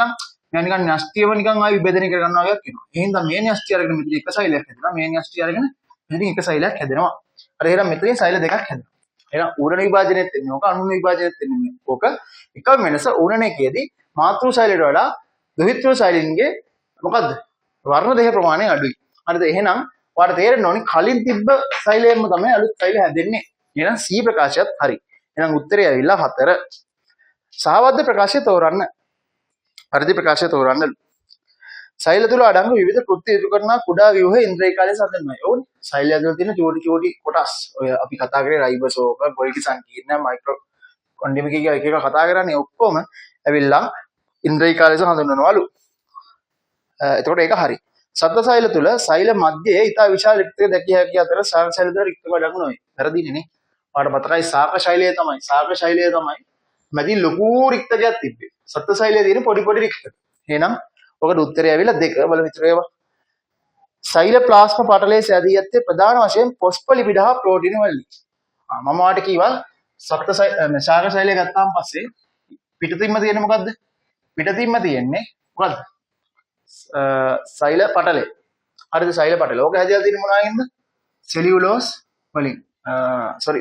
නිකන් නෂ්ටියව නිකන් ආයි විභජනය කර ගන්නවා වගේ වෙනවා. එහෙනම් මේ නෂ්ටිය අරගෙන මෙතන එක සෛලයක් හැදෙනවා. මේ නෂ්ටිය අරගෙන මෙතන එක සෛලයක් හැදෙනවා. අර එහෙනම් මෙතනින් සෛල දෙකක් හැදෙනවා. එහෙනම් ඌරණ විභාජනයේත් එන්නේ ඕක අනුන විභාජනයේත් එන්නේ ඕක. එකම වෙනස ඌරණයේදී මාතෘ සෛලයට වඩා දොහිතෘ සෛලින්ගේ මොකද්ද? වර්ණ දෙහ ප්‍රමාණය අඩුයි. හරිද? එහෙනම් ඔයාලට තේරෙන්න ඕනි කලින් තිබ්බ සෛලයෙන්ම තමයි අලුත් සෛල හැදෙන්නේ. එහෙනම් C ප්‍රකාශයත් හරි. එහෙනම් උත්තරය ඇවිල්ලා 4. සහවද්ද ප්‍රකාශය තෝරන්න. පරිදි ප්‍රකාශය තෝරන්න. සෛල තුල අඩංගු විවිධ කෘත්‍ය ඉටු කරන කුඩා ව්‍යුහ ඉන්ද්‍රියකාලය සම්බන්ධයි. ඕනේ. සෛලය ඇතුළේ තියෙන චෝටි කොටස්. ඔය අපි කතා කරේ රයිබෝසෝම, ගොල්ගි සංකීර්ණ, මයිටොකොන්ඩ්‍රියම එක කතා කරන්නේ ඔක්කොම ඇවිල්ලා ඉන්ද්‍රියකාලය හඳුන්වනවලු. එතකොට ඒක හරි. සත්ව සෛල තුල සෛල මැදයේ ඊට විශාල රික්තක දැකිය හැකි අතර ශාක සෛල තුල රික්තක වඩා නොවේ. වැරදිනේ නේ. ඔයාලට මතකයි ශාක ශෛලය තමයි. ශාක ශෛලය තමයි මැදින් ලොකු රික්තකයක් තිබ්බේ. සත්ව සෛලයේ තියෙන පොඩි පොඩි රික්තක. එහෙනම් ඔකට උත්තරය ඇවිල්ලා 2 බලමු විතර ඒවා. සෛල ප්ලාස්ම පටලයේ සැදී ඇත්තේ ප්‍රධාන වශයෙන් පොස්පොලිපිඩ හා ප්‍රෝටීන වලින්. මම ඔයාලට කිව්වා ශාක ශෛලය ගත්තාන් පස්සේ පිටතින්ම තියෙන්නේ මොකද්ද? පිටතින්ම තියෙන්නේ මොකද්ද? සෛල පටලය. හරිද? සෛල පටලය. ඕක හැදලා තියෙන්නේ මොනවායින්ද? සෙලියුලෝස් වලින්.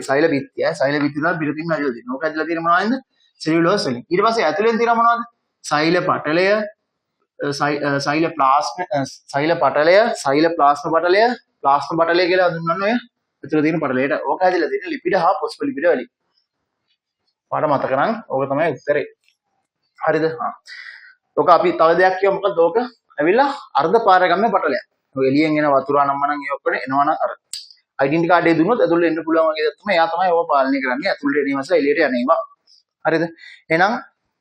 සෛල බිත්තිය. සෛල බිත්තිය වල පිටතින්ම හැදලා තියෙනවා. ඕක හැදලා තියෙන්නේ මොනවායින්ද? සෙලියුලෝස් වලින්. ඊට පස්සේ ඇතුලෙන් තියෙනවා මොනවද? සෛල පටලය, සෛල පටලය, සෛල ප්ලාස්ම පටලය, ප්ලාස්ම පටලය කියලා හඳුන්වන්නේ ඔය ඇතුලේ තියෙන පටලයට. ඕක හැදලා තියෙන්නේ ලිපිඩ හා ෆොස්ෆොලිපිඩ වලින්. පාඩම මතක නම් ඕක තමයි උත්තරේ. හරිද? ඕක අපි තව දෙයක් කියමු. මොකද ඕක ඇවිල්ලා අර්ධ පාරගම්ම පටලයක්. ඔය එළියෙන් එන වතුර නම්මනම් ඒ ඔක්කොම එනවනම් අර ඩෙන්ටිටි කාඩ් එක දුන්නොත් ඇතුළට එන්න පුළුවන් වගේ දෙයක් තමයි. එයා තමයි ඕක පාලනය කරන්නේ. ඇතුළට එනීමසලා එළියට යන්නේවා. හරිද? එහෙනම්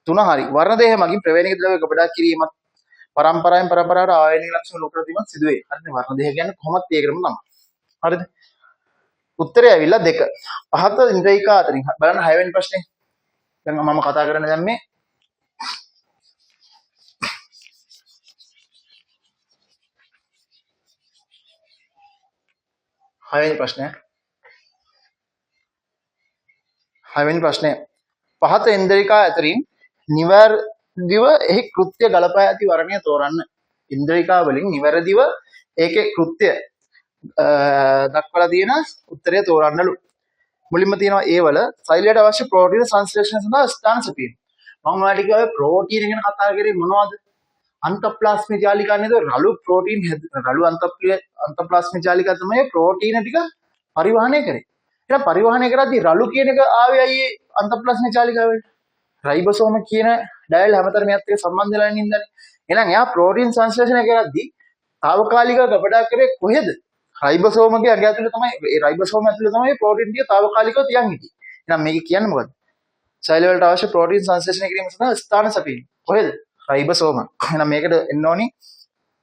3 හරි. වර්ණ දේහ මගින් ප්‍රවේණික ද්‍රව්‍ය ගබඩා කිරීමත් පරම්පරාවෙන් පරම්පරාවට ආයනීය ලක්ෂණ ලෝක ප්‍රතිමත් සිදුවේ. හරිද? වර්ණ දේහ කියන්නේ කොහොමද ඒකටම තමයි. හරිද? උත්තරය ඇවිල්ලා 2. පහත ඉන්ද්‍රියක අතරින් බලන්න 6 වෙනි ප්‍රශ්නේ. දැන් මම කතා කරන්නේ දැන් මේ 6 වෙනි ප්‍රශ්නය. 6 වෙනි ප්‍රශ්නය. පහත ඉන්ද්‍රියක අතරින් නිවැරදිව එහි කෘත්‍ය ගලපා ඇති වර්ණය තෝරන්න. ඉන්ද්‍රියකා වලින් නිවැරදිව ඒකේ කෘත්‍ය දක්වලා තියෙන උත්තරය තෝරන්නලු. මුලින්ම තියෙනවා ඒ වල සෛලයට අවශ්‍ය ප්‍රෝටීන සංශ්ලේෂණ සඳහා ස්ථාන සැපීම. මම ඔයාලට කිව්වා ප්‍රෝටීන ගැන කතා කරේ මොනවද? අන්තප්ලාස්මික ජාලිකා නේද? රළු ප්‍රෝටීන් රළු අන්තප්ලාස්මික ජාලිකා තමයි ප්‍රෝටීන ටික පරිවහනය කරේ. එහෙනම් පරිවහනය කරද්දී රළු කියන එක ආවේ අයියේ අන්තප්ලාස්මික ජාලිකාවට. රයිබෝසෝම කියන ඩයල් හැමතැනම එයත් එක්ක සම්බන්ධ වෙලා ඉඳන්නේ. එහෙනම් එයා ප්‍රෝටීන් සංශ්ලේෂණය කරද්දී తాවකාලිකව ගබඩා කරේ කොහෙද? රයිබෝසෝමගේ අග ඇතුලේ තමයි. ඒ රයිබෝසෝම ඇතුලේ තමයි ප්‍රෝටීන් ටික తాවකාලිකව තියන් හිටියේ. එහෙනම් මේක කියන්නේ මොකද්ද? සෛල වලට අවශ්‍ය ප්‍රෝටීන් සංශ්ලේෂණය කිරීම සඳහා ස්ථාන සැපීම. කොහෙද? රයිබෝසෝම. එහෙනම් මේකට එන්න ඕනි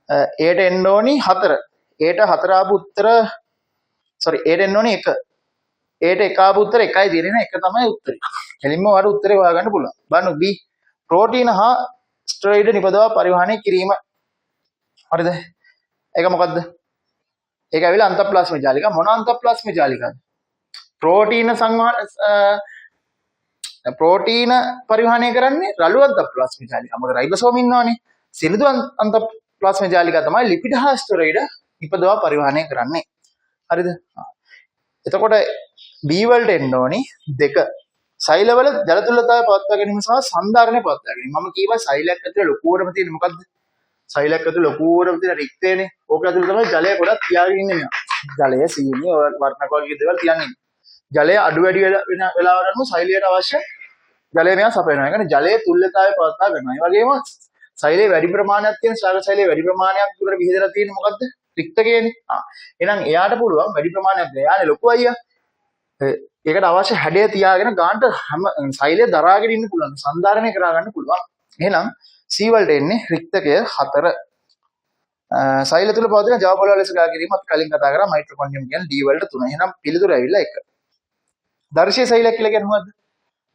Aට එන්න ඕනි 4. Aට 4 ආපු උත්තර Aට එන්න ඕනි 1. Aට 1 ආපු උත්තර 1යි දෙන්නේ නේ. 1 තමයි උත්තරේ. එලින්ම ඔයාලට උත්තරේ හොයාගන්න පුළුවන්. බලන්න B. ප්‍රෝටීන හා ස්ටෙරොයිඩ් නිපදවා පරිවහනය කිරීම. හරිද? ඒක මොකද්ද? ඒක ඇවිල්ලා අන්තප්ලාස්මික ජාලිකා. මොන අන්තප්ලාස්මික ජාලිකාද? ප්‍රෝටීන පරිවහනය කරන්නේ රළු අන්තප්ලාස්මික ජාලිකා. මොකද රයිබෝසෝම ඉන්නවනේ. සිනිඳු අන්තප්ලාස්මික ජාලිකා තමයි ලිපිඩ හා ස්ටෙරොයිඩ් නිපදවා පරිවහනය කරන්නේ. හරිද? එතකොට B වලට එන්න ඕනි 2. සෛලවල ජල තුලතාවය පවත්වා ගැනීම සහ සන්ධාරණය පවත්වා ගැනීම. මම කියවා සෛලයක් ඇතුලේ ලොකුවටම තියෙන මොකද්ද? සෛලයක් ඇතුලේ ලොකුවටම තියෙන රික්තේනේ. ඕක ඇතුලේ තමයි ජලය ගොඩක් තියාගෙන ඉන්නේ මෙයා. ජලය සීනි වර්ණක වගේ දේවල් තියන් ඉන්නේ. ජලය අඩු වැඩි වෙන වෙලාවට අනුව සෛලයට අවශ්‍ය ජලය මෙයා සපයනවා. ඒ කියන්නේ ජලයේ තුල්‍යතාවය පවත්වා ගන්නවා. ඒ වගේම සෛලයේ වැඩි ප්‍රමාණයක් තියෙන ශාක සෛලයේ වැඩි ප්‍රමාණයක් දුරට විහිදලා තියෙන මොකද්ද? රික්තකයනේ. එහෙනම් එයාට පුළුවන් වැඩි ප්‍රමාණයක් එයානේ ලොකු අයියා. ඒකට අවශ්‍ය හැඩය තියාගෙන ගානට හැම සෛලය දරාගෙන ඉන්න පුළුවන්. සන්ධාරණය කරා ගන්න පුළුවන්. එහෙනම් C වලට එන්නේ රික්තකය 4. සෛල තුල පවතින ජව පොළ ලෙස ගා කිරීමත් කලින් කතා කරා මයිටොකොන්ඩ්‍රියම් කියන්නේ D වලට 3. එහෙනම් පිළිතුර ඇවිල්ලා 1. දර්ශීය සෛලයක් කියලා කියන්නේ මොකද්ද?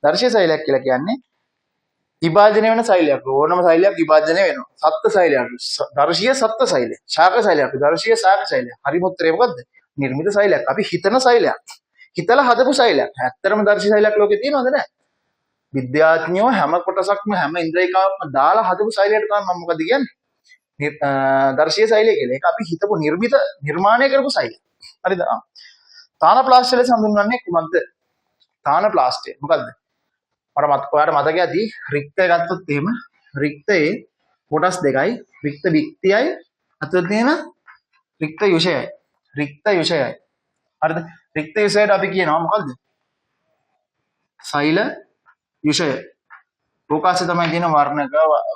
දර්ශීය සෛලයක් කියලා කියන්නේ විභාජනය වෙන සෛලයක්. ඕනම සෛලයක් විභාජනය වෙනවා. සත්ත්ව සෛලයක්. දර්ශීය සත්ත්ව සෛලය. ශාක සෛලයක්. දර්ශීය ශාක සෛලය. හරිම උත්තරේ මොකද්ද? නිර්මිත සෛලයක්. අපි හිතන සෛලයක්. හිතලා හදපු සෛලයක්. ඇත්තටම දර්ශීය සෛලයක් ලෝකේ තියෙනවද නැහැ? විද්‍යාඥයෝ හැම කොටසක්ම හැම ඉන්ද්‍රියකවක්ම දාලා හදපු සෛලයට තමයි මම මොකද කියන්නේ? දර්ශීය සෛලය කියලා. ඒක අපි හිතපු නිර්මාණය කරපු සෛලය. හරිද? තානප්ලාස්ට් ලෙස හඳුන්වන්නේ කුමක්ද? තානප්ලාස්ට් මොකද්ද? ඔයාලට මතක ඇති රික්තය ගත්තොත් එහෙම රික්තයේ කොටස් දෙකයි. රික්ත වික්තියයි අතට තියෙන රික්ත යුෂයයි. රික්ත යුෂයයි. හරිද? රික්ත යුෂයට අපි කියනවා මොකද්ද? සෛල යුෂය. ප්‍රෝකාශය තමයි කියන වර්ණක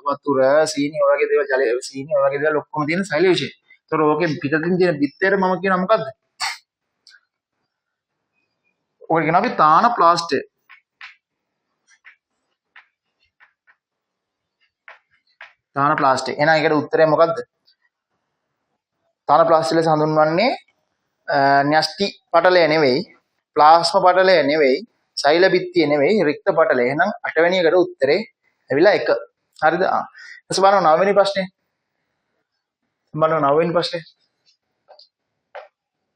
වතුර සීනි ඔය වගේ දේවල් ජලය සීනි ඔය වගේ දේවල් ඔක්කොම තියෙන සෛල යුෂය. ඒතර ඕකෙන් පිටින් තියෙන බිත්තර මම කියනවා මොකද්ද? ඔය කියන අපි තානප්ලාස්ට්. තානප්ලාස්ට්. එහෙනම් ඒකට උත්තරය මොකද්ද? තන ප්ලාස්ටි ලෙස හඳුන්වන්නේ න්‍යෂ්ටි පටලය නෙවෙයි, ප්ලාස්මා පටලය නෙවෙයි, සෛල බිත්තිය නෙවෙයි, රික්ත පටලය. එහෙනම් 8 වෙනි එකට උත්තරේ ඇවිල්ලා 1. හරිද? ඊට බලන්න 9 වෙනි ප්‍රශ්නේ. බලන්න 9 වෙනි ප්‍රශ්නේ.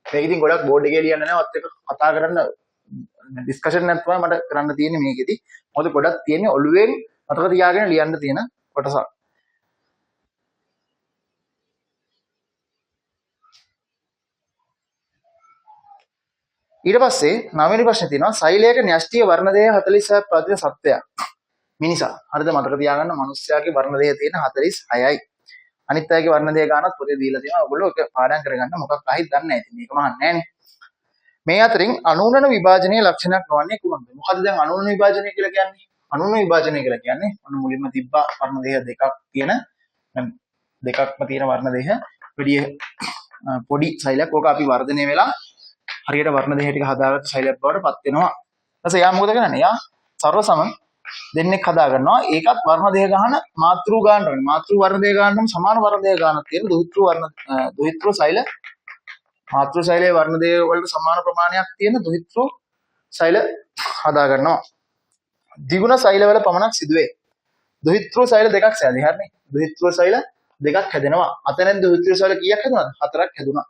මේක ඉතින් ගොඩක් බෝඩ් එකේ ලියන්න නෑ. ඔත් එක කතා කරන්න ඩිස්කෂන් එකක් තමයි මට කරන්න තියෙන්නේ මේකෙදි. මොකද ගොඩක් තියෙන්නේ ඔළුවෙන් මතක තියාගෙන ලියන්න තියෙන කොටසක්. ඊට පස්සේ 9 වෙනි ප්‍රශ්නේ තියෙනවා සෛලයක න්‍යෂ්ටිය වර්ණ දේහ 46ක් පවතින සත්වයක්. මිනිසා. හරිද? මතක තියාගන්න මනුස්සයාගේ වර්ණ දේහ තියෙන 46යි. අනිත් අයගේ වර්ණ දේහ ගානත් පොතේ දීලා තියෙනවා. ඔයගොල්ලෝ ඒක පාඩම් කරගන්න මොකක් අහිත් දන්නේ නැහැ. ඉතින් මේක මහන්නේ නැහනේ. මේ අතරින් අනුනන විභාජනයේ ලක්ෂණයක් නොවන්නේ කුමක්ද? මොකද්ද දැන් අනුනන විභාජනය කියලා කියන්නේ? අනුනන විභාජනය කියලා කියන්නේ අනු මුලින්ම තිබ්බා වර්ණ දේහ දෙකක් තියෙන දෙකක්ම තියෙන වර්ණ දේහ පොඩි සෛලයක්. ඕක අපි වර්ධනය වෙලා හරියට වර්ණ දේහ ටික හදාගත්ත සෛලයක් බවට පත් වෙනවා. ඊට පස්සේ යා මොකද කරන්නේ? යා සර්ව සම දෙන්නෙක් හදා ගන්නවා. ඒකත් වර්ණ දේහ ගන්න මාතෘ ගානට වෙන. මාතෘ වර්ණ දේහ ගන්නම සමාන වර්ණ දේහ ගන්නක් තියෙන දුහිතෘ සෛල මාතෘ සෛලයේ වර්ණ දේහ වලට සමාන ප්‍රමාණයක් තියෙන දුහිතෘ සෛල හදා ගන්නවා. ද්විගුණ සෛල වල පමණක් සිදුවේ. දුහිතෘ සෛල දෙකක් සෑදී හරිනේ. දුහිතෘ සෛල දෙකක් හැදෙනවා. අතනෙන් දුහිතෘ සෛල කීයක් හැදුනද? 4ක් හැදුනා.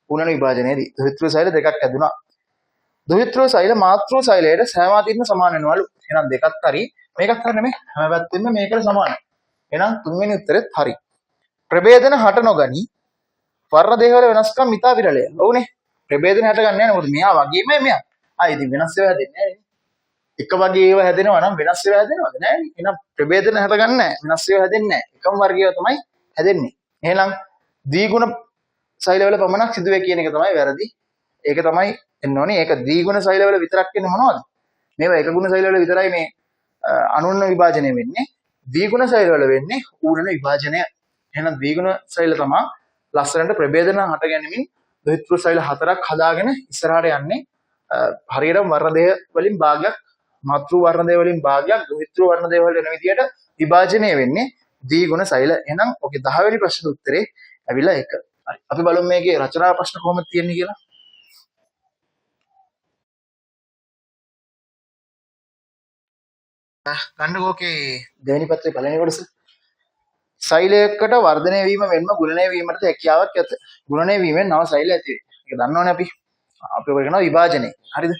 පුනන විභාජනයේදී දුහිතෘ සෛල දෙකක් හැදුනා. දුහිතෘ සෛල මාතෘ සෛලයට සෑමාතින්න සමාන වෙනවලු. එහෙනම් දෙකක් හරි මේකක් හරි නෙමෙයි. හැම පැත්තෙම මේකට සමානයි. එහෙනම් තුන්වෙනි උත්තරෙත් හරි. ප්‍රභේදන හට නොගනි වර්ණ දේහ වල වෙනස්කම් මිතා විරලය. ඔව්නේ. ප්‍රභේදන හට ගන්න නැහැ. මොකද මෙයා වගේමයි මෙයා. ඉතින් වෙනස් ඒවා හැදෙන්නේ නැහැ. එක වගේ ඒවා හැදෙනවා නම් වෙනස් ඒවා හැදෙනවද? නැහැ. එහෙනම් ප්‍රභේදන හට ගන්න නැහැ. වෙනස් ඒවා හැදෙන්නේ නැහැ. එකම වර්ගය තමයි හැදෙන්නේ. එහෙනම් ද්විගුණ සෛල වල පමණක් සිදුවේ කියන එක තමයි වැරදි. ඒක තමයි එන්න ඕනේ. ඒක ද්විගුණ සෛල වල විතරක් වෙන්නේ මොනවද? මේවා එක ගුණ සෛල වල විතරයි මේ අනුන්න විභාජනය වෙන්නේ. ද්විගුණ සෛල වල වෙන්නේ ඌරණ විභාජනය. එහෙනම් ද්විගුණ සෛල තමයි ලස්සනට ප්‍රභේදන හට ගැනීමෙන් දුහිතෘ සෛල 4ක් හදාගෙන ඉස්සරහට යන්නේ. හරියටම වර්ණ දේහ වලින් භාගයක්, මාතෘ වර්ණ දේහ වලින් භාගයක් දුහිතෘ වර්ණ දේහ වල වෙන විදියට විභාජනය වෙන්නේ ද්විගුණ සෛල. එහෙනම් ඔකේ 10 වෙනි ප්‍රශ්න උත්තරේ ඇවිල්ලා 1. හරි. අපි බලමු මේකේ රචනා ප්‍රශ්න කොහොමද තියෙන්නේ කියලා. ගන්නකෝකේ දෙවෙනි පත්‍රයේ පළවෙනි කොටස. සෛලයකට වර්ධනය වීම මෙන්ම ගුණනය වීමට හැකියාවක් ඇත. ගුණනය වීමෙන් නව සෛල ඇති වේ. ඒක දන්නවනේ අපි. අපි ඔය කරනවා විභාජනය. හරිද?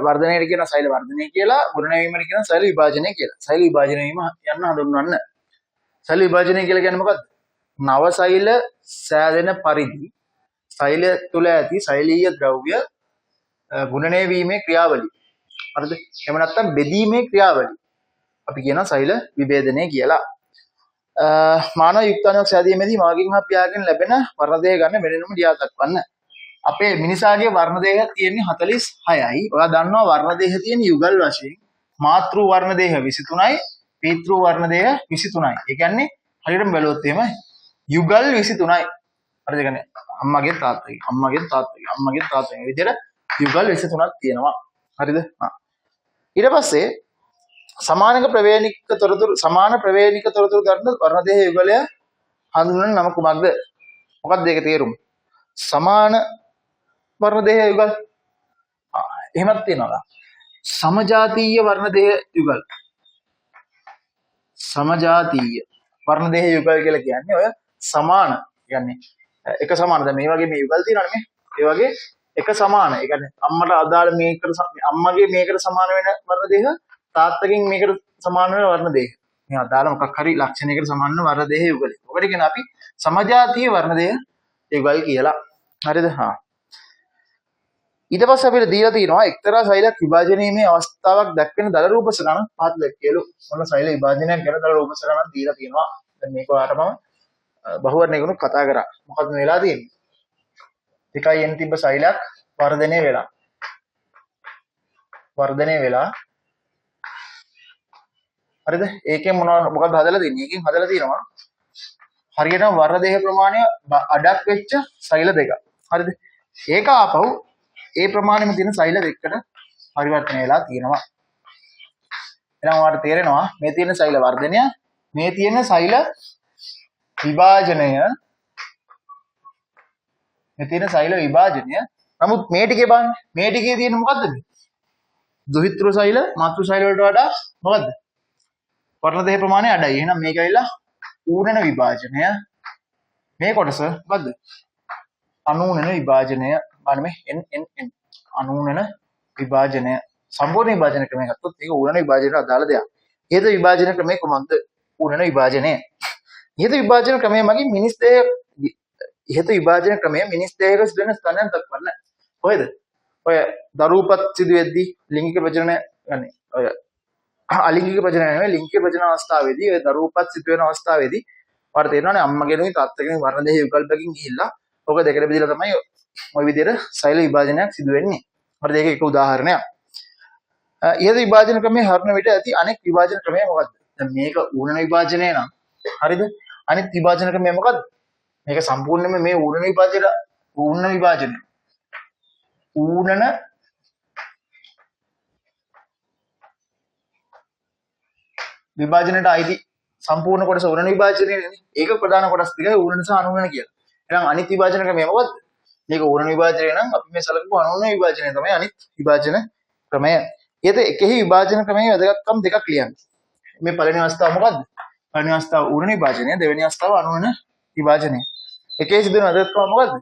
වර්ධනයට කියන සෛල වර්ධනය කියලා, ගුණනය වීමට කියන සෛල විභාජනය කියලා. සෛල විභාජනය වීම යන්න හඳුන්වන්න. සෛල විභාජනය කියලා කියන්නේ මොකද්ද? නව සෛල සෑදෙන පරිදි සෛල තුළ ඇති සෛලීය ද්‍රව්‍ය ගුණනය වීමේ ක්‍රියාවලිය. හරිද? එහෙම නැත්නම් බෙදීමේ ක්‍රියාවලිය. අපි කියනවා සෛල විභේදනය කියලා. මානව යුක්තාණුවක් සෑදීමේදී මාගෙන් හා පියාගෙන් ලැබෙන වර්ණ දේහ ගන්න වෙනම ලියා දක්වන්න. අපේ මිනිසාගේ වර්ණ දේහ තියෙන්නේ 46යි. ඔයා දන්නවා වර්ණ දේහ තියෙන යුගල් වශයෙන් මාතෘ වර්ණ දේහ 23යි, පීතෘ වර්ණ දේහ 23යි. ඒ කියන්නේ හරියටම බැලුවොත් එහෙම යුගල් 23යි. හරිද? ඒ කියන්නේ අම්මගේ තාත්තගේ මේ විදිහට යුගල් 23ක් තියෙනවා. හරිද? ඊට පස්සේ සමාන ප්‍රවේණික තොරතුරු ගන්න වර්ණ දේහ යුගලය හඳුන්වන නම කුමක්ද? මොකක්ද ඒකේ තේරුම? සමාන වර්ණ දේහ යුගල්. එහෙමත් තියෙනවා. සමජාතීය වර්ණ දේහ යුගල්. සමජාතීය වර්ණ දේහ යුගල් කියලා කියන්නේ ඔය සමාන. කියන්නේ එක සමාන. දැන් මේ වගේ මේ යුගල් තියෙනවනේ මේ. ඒ වගේ එක සමාන. ඒ කියන්නේ අම්මට අදාළ අම්මගේ මේකට සමාන වෙන වර්ණ දේහ, තාත්තගෙන් මේකට සමාන වෙන වර්ණ දේහ. මේ අදාළ මොකක් හරි ලක්ෂණයකට සමාන වෙන වර්ණ දේහ යුගල. ඔකට කියන අපි සමජාතීය වර්ණ දේහ යුගල් කියලා. හරිද? ඊට පස්සේ අපිට දීලා තියෙනවා එක්තරා සෛලයක් විභාජනීමේ අවස්ථාවක් දක්වන දල රූපස ගණන් 5 දැක්කේලු. මොන සෛල විභාජනයක් ගැන දල රූපස ගණන් දීලා තියෙනවා. දැන් මේක ඔයාලට මම බහුවර්ණයකට කතා කරා. මොකද්ද මේ වෙලා තියෙන්නේ? එකයි n තිබ්බ සෛලයක් වර්ධනය වෙලා හරිද? ඒකෙන් මොකක්ද හදලා දෙන්නේ? ඒකෙන් හදලා තියෙනවා හරියටම වර්ණ දේහ ප්‍රමාණය අඩක් වෙච්ච සෛල දෙකක්. හරිද? ඒක ආපහු ඒ ප්‍රමාණෙම තියෙන සෛල දෙකකට පරිවර්තනය වෙලා තියෙනවා. එහෙනම් ඔයාලට තේරෙනවා මේ තියෙන සෛල වර්ධනය, මේ තියෙන සෛල විභාජනය මේ තියෙන සෛල විභාජනය. නමුත් මේ ටිකේ බලන්න. මේ ටිකේ තියෙන මොකද්ද මේ? දුහිතෘ සෛල මාතෘ සෛල වලට වඩා මොකද්ද? වර්ණ දෙහ ප්‍රමාණය අඩයි. එහෙනම් මේක ඇවිල්ලා ඌනන විභාජනය. මේ කොටස මොකද්ද? අනූනන විභාජනය. බලන්න මේ n අනූනන විභාජනය. සම්පූර්ණ විභාජන ක්‍රමය ගත්තොත් ඒක ඌනන විභාජනයට අදාළ දෙයක්. හේතු විභාජන ක්‍රමය කොහොමද? ඌනන විභාජනය. හේතු විභාජන ක්‍රමය මගින් මිනිස් දෙහ හේතු විභාජන ක්‍රමය මිනිස් දෙහක සිදුවෙන ස්ථානයන් දක්වන්න. කොහෙද? ඔය දරුපත් සිදු වෙද්දී ලිංගික ප්‍රජනන يعني ඔය අලිංගික ප්‍රජනන නෙවෙයි ලිංගික ප්‍රජනන අවස්ථාවේදී ඔය දරුපත් සිදු වෙන අවස්ථාවේදී ඔයාලට තේරෙනවනේ අම්මගෙනුයි තාත්තගෙනුයි වර්ණ දෙහි විකල්පකින් ගිහිල්ලා ඔක දෙකට බෙදලා තමයි ওই විදිහට සෛල විභාජනයක් සිදු වෙන්නේ. හරිද? ඒක එක උදාහරණයක්. ඊට විභාජන ක්‍රමයේ හරන විට ඇති අනෙක් විභාජන ක්‍රමය මොකක්ද? දැන් මේක ඌනන විභාජනය නම් හරිද? අනෙක් විභාජන ක්‍රමය මොකක්ද? මේක සම්පූර්ණයෙන්ම මේ ඌනන විභාජනය ඌනන විභාජනයට අයිති සම්පූර්ණ කොටස ඌනන විභාජනයනේ. ඒක ප්‍රධාන කොටස් ටිකයි ඌනන සහ අනූනන කියලා. එහෙනම් අනිත් විභාජන ක්‍රමය මොකද්ද? මේක ඌනන විභාජනය නම් අපි මේ සලකපු අනූනන විභාජනය තමයි අනිත් විභාජන ක්‍රමය. ඊට එකෙහි විභාජන ක්‍රමයේ වැදගත්කම් දෙකක් ලියන්න. මේ පළවෙනි අවස්ථාව මොකද්ද? පළවෙනි අවස්ථාව ඌනන විභාජනය, දෙවෙනි අවස්ථාව අනූනන විභාජනය. එකේ සිදුවන වැදගත්කම මොකද්ද?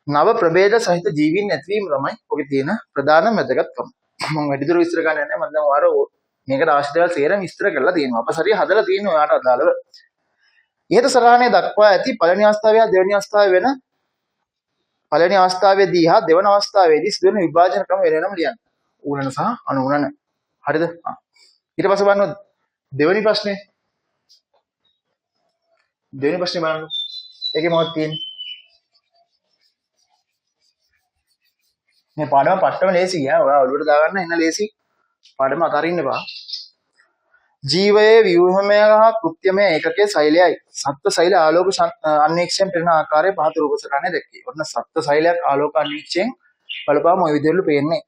නව ප්‍රභේද සහිත ජීවීන් නැතිවීම තමයි ඔකේ තියෙන ප්‍රධාන වැදගත්කම. මම වැඩිදුර විස්තර ගන්න නැහැ. මම දැන් ඔයාලා මේකට අවශ්‍ය දේවල් සේරම විස්තර කරලා තියෙනවා. අපසරිය හදලා තියෙනවා ඔයාලට අදාළව. ඉහත සරහනේ දක්වා ඇති පළවෙනි අවස්ථාවේ හා දෙවෙනි අවස්ථාවේ වෙන පළවෙනි අවස්ථාවේදී හා දෙවන අවස්ථාවේදී සිදුවන විභාජන ක්‍රම වෙනම ලියන්න. ඌනන සහ අනූනන. හරිද? ඊට පස්සේ බලන්න දෙවෙනි ප්‍රශ්නේ. දෙවෙනි ප්‍රශ්නේ බලන්න. ඒකේ මොකක්ද තියෙන්නේ? මේ පාඩම පට්ටම ලේසි ගියා. ඔයා ඔළුවට දාගන්න එන්න ලේසි. පාඩම අතරින්න එපා. ජීවයේ ව්‍යුහමය හා කෘත්‍යමය ඒකකයේ සෛලයයි. සත්ත්ව සෛල ආලෝක අන්වීක්ෂයෙන් පෙනෙන ආකාරය පහත රූප සටහනේ දැක්කේ. ඔන්න සත්ත්ව සෛලයක් ආලෝක අන්වීක්ෂයෙන් බලපාම ওই විදිහට පේන්නේ.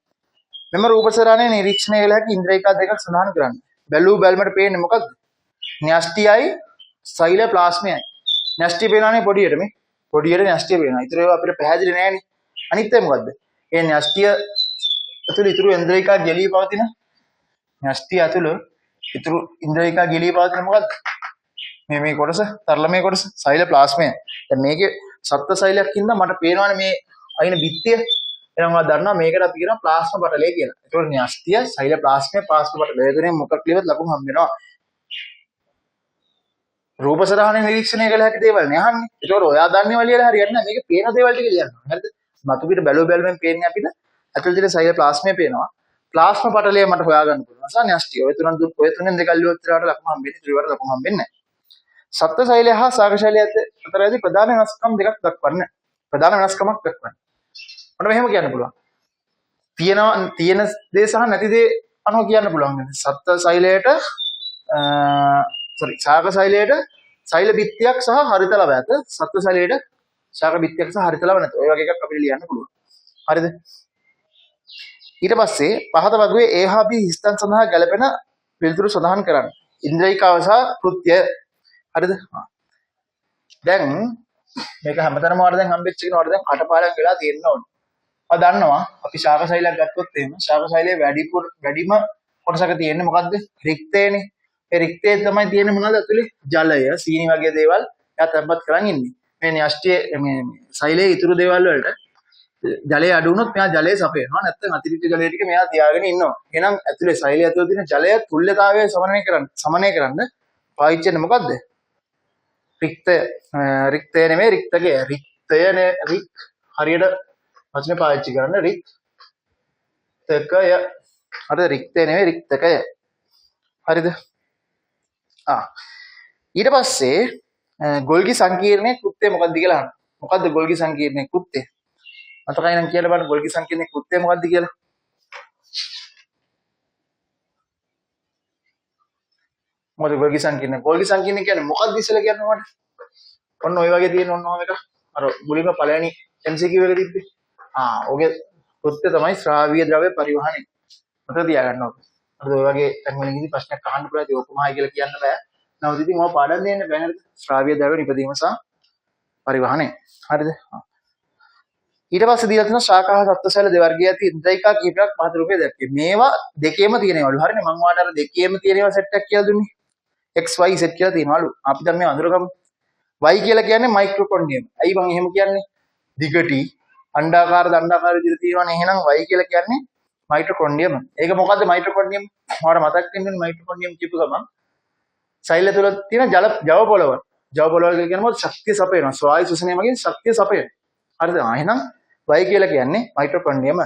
මෙම රූප සටහනේ නිරීක්ෂණය කළ හැකි ඉන්ද්‍රියක දෙකක් සඳහන් කරන්න. බැලූ බැලමට පේන්නේ මොකද්ද? න්‍යෂ්ටියයි සෛල ප්ලාස්මයයි. න්‍යෂ්ටිය පේනවානේ පොඩියට මේ. පොඩියට න්‍යෂ්ටිය පේනවා. ඊටර ඒවා අපිට පැහැදිලි නෑනේ. අනිත් එක මොකද්ද? ඒ න්‍යෂ්ටිය ඇතුළේ ඉතුරු ඉන්ද්‍රියක ගැලී පවතින න්‍යෂ්ටිය ඇතුළේ ඉතුරු ඉන්ද්‍රියක ගැලී පවතින මොකද්ද? මේ කොටස තරලමේ කොටස සෛල ප්ලාස්මය. දැන් මේකේ සත්ත්ව සෛලයක් ඉඳන් මට පේනවානේ මේ අයින බිත්තිය. එහෙනම් ඔයා දන්නවා මේකට අපි කියනවා ප්ලාස්ම පටලය කියලා. ඒතකොට න්‍යෂ්ටිය සෛල ප්ලාස්මය ප්ලාස්ම පටලය. දෙකෙන් මොකක් ලියවත් ලකුණු හම්බ වෙනවා. රූප සරහනේ නිරීක්ෂණය කළ හැකි දේවල් නේ අහන්නේ. ඒතකොට ඔයා දන්නේවා ලියලා හරියන්නේ නැහැ. මේකේ පේන දේවල් ටික ලියන්න. හරිද? මතු පිට බැලුවෙන් පේන්නේ අපිට ඇතුළේ තියෙන සෛල ප්ලාස්මය පේනවා. ප්ලාස්ම පටලය මට හොයාගන්න පුළුවන්. සහ න්‍යෂ්ටිය. ඔය තුනෙන් දෙකක් ලියුවොත් ඉතරට ලකුණු හම්බෙන්නේ. ත්‍රිවර ලකුණු හම්බෙන්නේ නැහැ. සත්ත්ව සෛලය හා සාග සෛලය අතර ඇති ප්‍රධාන වෙනස්කම් දෙකක් දක්වන්න. ප්‍රධාන වෙනස්කමක් දක්වන්න. මට මෙහෙම කියන්න පුළුවන්. තියෙන දේ සහ නැති දේ අනුව කියන්න පුළුවන්. සත්ත්ව සෛලයට සාග සෛලයට සෛල බිත්තියක් සහ හරිත ලව ඇත. සත්ත්ව සෛලයට සාග බිත්තියක් සහ හරිත ලව නැත. ඔය වගේ එකක් අපිට ලියන්න පුළුවන්. හරිද? ඊට පස්සේ පහත වගුවේ A හා B ස්ථාන සඳහා ගැලපෙන පිළිතුරු සඳහන් කරන්න. ඉන්ද්‍රියකාව සහ කෘත්‍ය. හරිද? දැන් මේක හැමතැනම වල දැන් හම්බෙච්ච කෙනාට දැන් කටපාඩම් වෙලා තියෙන්න ඕනේ. ඔයා දන්නවා අපි ශාක සෛලයක් ගත්තොත් එහෙම ශාක සෛලයේ වැඩිම කොටසක තියෙන්නේ මොකද්ද? රික්තයනේ. ඒ රික්තයේ තමයි තියෙන්නේ මොනවද ඇතුලේ? ජලය, සීනි වගේ දේවල් එයා තැම්පත් කරන් ඉන්නේ. මේ න්‍යෂ්ටියේ මේ සෛලයේ ඉතුරු දේවල් වලට ජලය අඩු වුණොත් මෙයා ජලය සපයනවා. නැත්නම් අතිරික්ත ජලය ටික මෙයා තියාගෙන ඉන්නවා. එහෙනම් ඇතුලේ සෛලය ඇතුලේ තියෙන ජලය තුල්්‍යතාවය සමනය කරන්න පාවිච්චි වෙන්නේ මොකද්ද? රික්තය නෙමෙයි රික්තකය. රික්තයනේ රික් හරියට වචනේ පාවිච්චි කරන්න රික්තකය. හරිද? රික්තය නෙමෙයි රික්තකය. හරිද? ඊට පස්සේ ගොල්ගි සංකීර්ණයේ කෘත්‍යය මොකක්ද කියලා අහන්න. මොකද්ද ගොල්ගි සංකීර්ණයේ කෘත්‍යය? අතකයි නම් කියලා බලන්න ගොල්ගි සංකීර්ණයේ කෘත්‍යය මොකක්ද කියලා. මොකද ගොල්ගි සංකීර්ණ කියන්නේ මොකක්ද ඉස්සෙල්ලා කියන්නේ මට? ඔන්න ඔය වගේ තියෙන ඔන්න ඔහම එක. අර මුලින්ම පළවෙනි MCQ එක තිබ්බේ. ඔගේ කෘත්‍ය තමයි ශ්‍රාවීය ද්‍රව්‍ය පරිවහනය. මතක තියාගන්න ඕක. අර ඔය වගේ තැන් වලින්දී ප්‍රශ්නයක් අහන්න පුළුවන්. ඒක ඔකමයි කියලා කියන්න බෑ. නමුත් ඉතින් ඔය පාඩම් දෙන්න බෑ නේද? ශ්‍රාවීය ද්‍රව්‍ය නිපදීම සහ පරිවහනය. හරිද? ඊට පස්සේ දීලා තියෙනවා ශාඛා සත්ත්ව සෛල දෙවර්ගයේ ඇති ඉන්ද්‍රිකා කීපයක් පහත රූපේ දැක්කේ. මේවා දෙකේම තියෙනවලු. හරිනේ මම ඔයාලට අර දෙකේම තියෙනවා සෙට් එකක් කියලා දුන්නේ. x y z කියලා තියෙනවලු. අපි දැන් මේ අඳුරගමු. y කියලා කියන්නේ මයික්‍රොකොන්ඩ්‍රියම්. ඇයි මම එහෙම කියන්නේ? දිගටි අණ්ඩාකාර දණ්ඩාකාර විදිහට තියෙනවනේ. එහෙනම් y කියලා කියන්නේ මයිටොකොන්ඩ්‍රියම්. ඒක මොකද්ද මයිටොකොන්ඩ්‍රියම්? ඔයාලට මතක් වෙන්නේ මයිටොකොන්ඩ්‍රියම් කියපු ගමන් සෛල තුළ තියෙන ජව පොළවල්. ජව පොළවල් කියන්නේ මොකද? ශක්තිය සපයනවා. ස්වායු ශ්වසනය මගින් ශක්තිය සපයනවා. හරිද? එහෙනම් y කියලා කියන්නේ මයිටොකොන්ඩ්‍රියම්.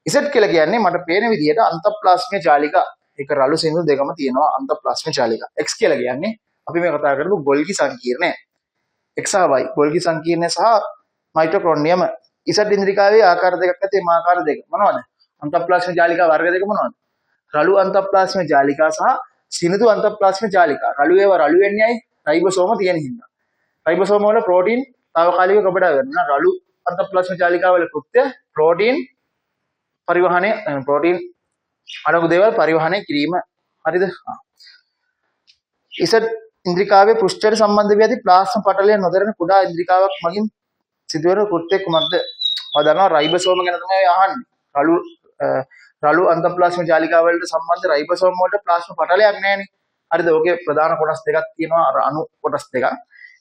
z කියලා කියන්නේ මට පේන විදිහට අන්තප්ලාස්මික ජාලිකා. ඒක රළු සිනිඳු දෙකම තියෙනවා අන්තප්ලාස්මික ජාලිකා. x කියලා කියන්නේ අපි මේ කතා කරපු ගොල්ගි සංකීර්ණය. x සහ y ගොල්ගි සංකීර්ණය සහ මයිටොකොන්ඩ්‍රියම්. z ඉන්ද්‍රිකාවේ ආකාර දෙකක් ඇති එම ආකාර දෙක මොනවද? අන්තප්ලාස්මික ජාලිකා වර්ග දෙක මොනවද? රළු අන්තප්ලාස්මික ජාලිකා සහ සිනිඳු අන්තප්ලාස්මික ජාලිකා. රළු ඒවා රළු වෙන්නේ ඇයි? රයිබෝසෝම තියෙන හින්දා. රයිබෝසෝම වල ප්‍රෝටීන් తాවකාලිකව ගබඩා වෙනවා. රළු අන්තප්ලාස්මික ජාලිකා වල කෘත්‍ය ප්‍රෝටීන් පරිවහනය ප්‍රෝටීන් අඩංගු දේවල් පරිවහනය කිරීම. හරිද? ඉසඩ් ඉන්ද්‍රිකාවේ පෘෂ්ඨයට සම්බන්ධ වී ඇති ප්ලාස්ම පටලය නොදරන කුඩා ඉන්ද්‍රිකාවක් මගින් සිදුවන කෘත්‍ය කුමක්ද? ඔය දන්නවා රයිබෝසෝම ගැන තමයි අහන්නේ. රළු අන්තප්ලාස්මික ජාලිකා වලට සම්බන්ධ රයිබෝසෝම වලට ප්ලාස්ම පටලයක් නැහැනේ. හරිද? ඕකේ ප්‍රධාන කොටස් දෙකක් තියෙනවා අර අණු කොටස් දෙකක්.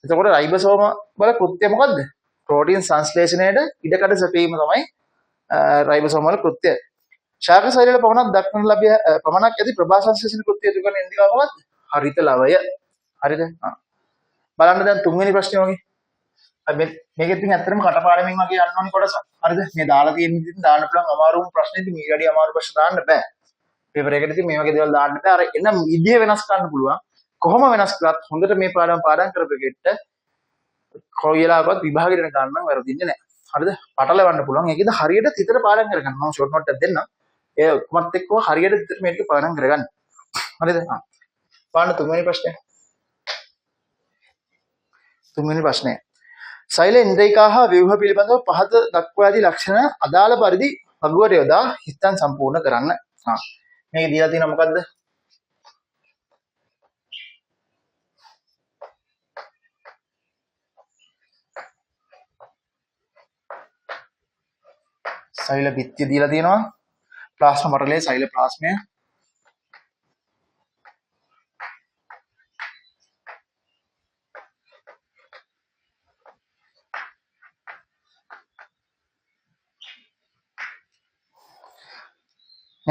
එතකොට රයිබෝසෝම වල කෘත්‍ය මොකද්ද? ප්‍රෝටීන් සංශ්ලේෂණයට ඉඩකඩ සැපීම තමයි රයිබෝසෝම වල කෘත්‍ය. ශාක ශරීරවල පමණක් දක්වන ලැබිය පමණක් ඇති ප්‍රභා සංශ්ලේෂණ කෘත්‍ය යොදු කරන ඉන්ද්‍රිකාව මොකද්ද? හරිත ලවය. හරිද? බලන්න දැන් තුන්වෙනි ප්‍රශ්නේ වගේ. මේකෙත් ඉතින් ඇත්තටම කටපාඩමින් වගේ යන්න ඕනි කොටස. හරිද? මේ දාලා තියෙන විදිහට දාන්න පුළුවන් අමාරුම ප්‍රශ්නේ ඉතින් මේ වැඩි අමාරු ප්‍රශ්න දාන්න බෑ. පේපර් එකට ඉතින් මේ වගේ දේවල් දාන්න බෑ. අර එන විදිය වෙනස් කරන්න පුළුවන්. කොහොම වෙනස් කරත් හොඳට මේ පාඩම් කරපෙකෙට කොයිලාවවත් විභාගෙට යන ගන්න වැරදින්නේ නැහැ. හරිද? පටලවන්න පුළුවන්. ඒකද හරියට හිතට පාඩම් කරගන්න. මම ෂෝට් නෝට් එකක් දෙන්නම්. ඒ ඔක්කොමත් එක්ක හරියට හිතට මේක පාඩම් කරගන්න. හරිද? බලන්න තුන්වෙනි ප්‍රශ්නේ. තුන්වෙනි ප්‍රශ්නය. සෛල ඉන්ද්‍රිකා හා ව්‍යුහ පිළිබඳව පහත දක්වා ඇති ලක්ෂණ අදාළ පරිදි වගුවට යොදා හිතන් සම්පූර්ණ කරන්න. මේක දීලා තියෙනවා මොකද්ද? සෛල බිත්තිය දීලා තියෙනවා. ප්ලාස්ම පටලයේ සෛල ප්ලාස්මය.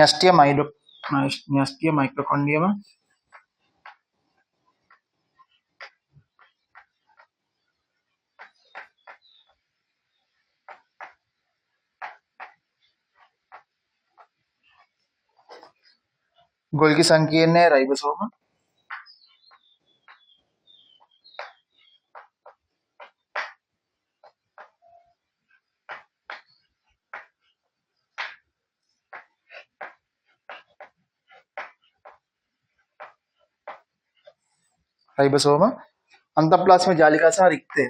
න්‍යෂ්ටිය මයිටොකොන්ඩ්‍රියම ගොල්ගි සංකීර්ණය රයිබෝසෝම රයිබෝසෝම අන්තප්ලාස්මික ජාලිකා සහ රික්තය.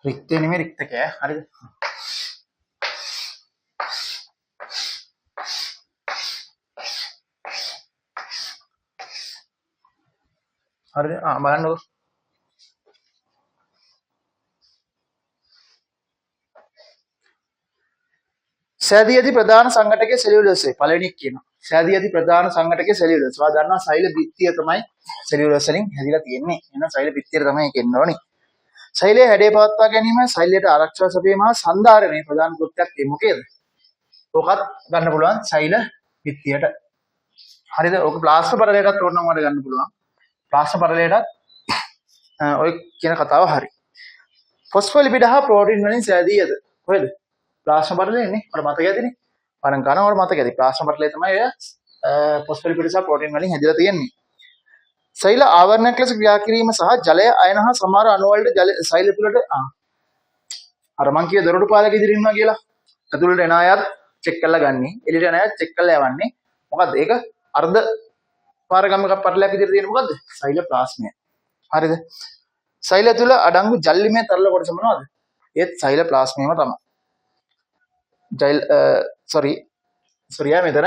රික්තය නෙමෙයි රික්තකය. හරිද? හරිද? බලන්නකො. සෑදී ඇති ප්‍රධාන සංඝටකයේ සෙලියුලෝස් එක පළවෙනි එක කියනවා. සෑදී ඇති ප්‍රධාන සංඝටකයේ සෙලියුලෝස්. ඔයා දන්නවා සෛල බිත්තිය තමයි සෙලියුලෝස් වලින් හැදිලා තියෙන්නේ. එහෙනම් සෛල බිත්තියට තමයි ඒක එන්න ඕනේ. සෛලයේ හැඩය පවත්වා ගැනීම, සෛලයට ආරක්ෂා සැපීම හා සංධාරණය ප්‍රධාන කෘත්‍යයක් ඒ මොකේද? ඕකත් ගන්න පුළුවන් සෛල බිත්තියට. හරිද? ඕක ප්ලාස්ම පටලයටත් ඕනනම් වල ගන්න පුළුවන්. ප්ලාස්ම පටලයටත් ඔය කියන කතාව හරි. ෆොස්ෆොලිපිඩ හා ප්‍රෝටීන් වලින් සෑදී ඇත. කොහෙද? ප්ලාස්ම පටලයනේ. ඔයාලා මතක ඇතිනේ. පාඩම් කරනවා ඔයාලා මතක ඇති. ප්ලාස්ම පටලය තමයි ඔය ෆොස්ෆොලිපිඩ සහ ප්‍රෝටීන් වලින් හැදිලා තියෙන්නේ. සෛල ආවරණයක් ලෙස ක්‍රියා කිරීම සහ ජලය අයන හා සමහර අණු වලට සෛල තුළට අර මං කිය දොරටු පාලක ඉදිරිය ඉන්නවා කියලා. ඇතුළට එන අයත් චෙක් කරලා ගන්නේ. එළියට එන අයත් චෙක් කරලා යවන්නේ. මොකද්ද? ඒක අර්ධ පාරගමක පටලයක් ඉදිරිය තියෙන මොකද්ද? සෛල ප්ලාස්මය. හරිද? සෛල තුල අඩංගු ජල්ලිමය තරල කොටස මොනවද? ඒත් සෛලෝප්ලාස්මයම තමයි. සොරියා මෙතන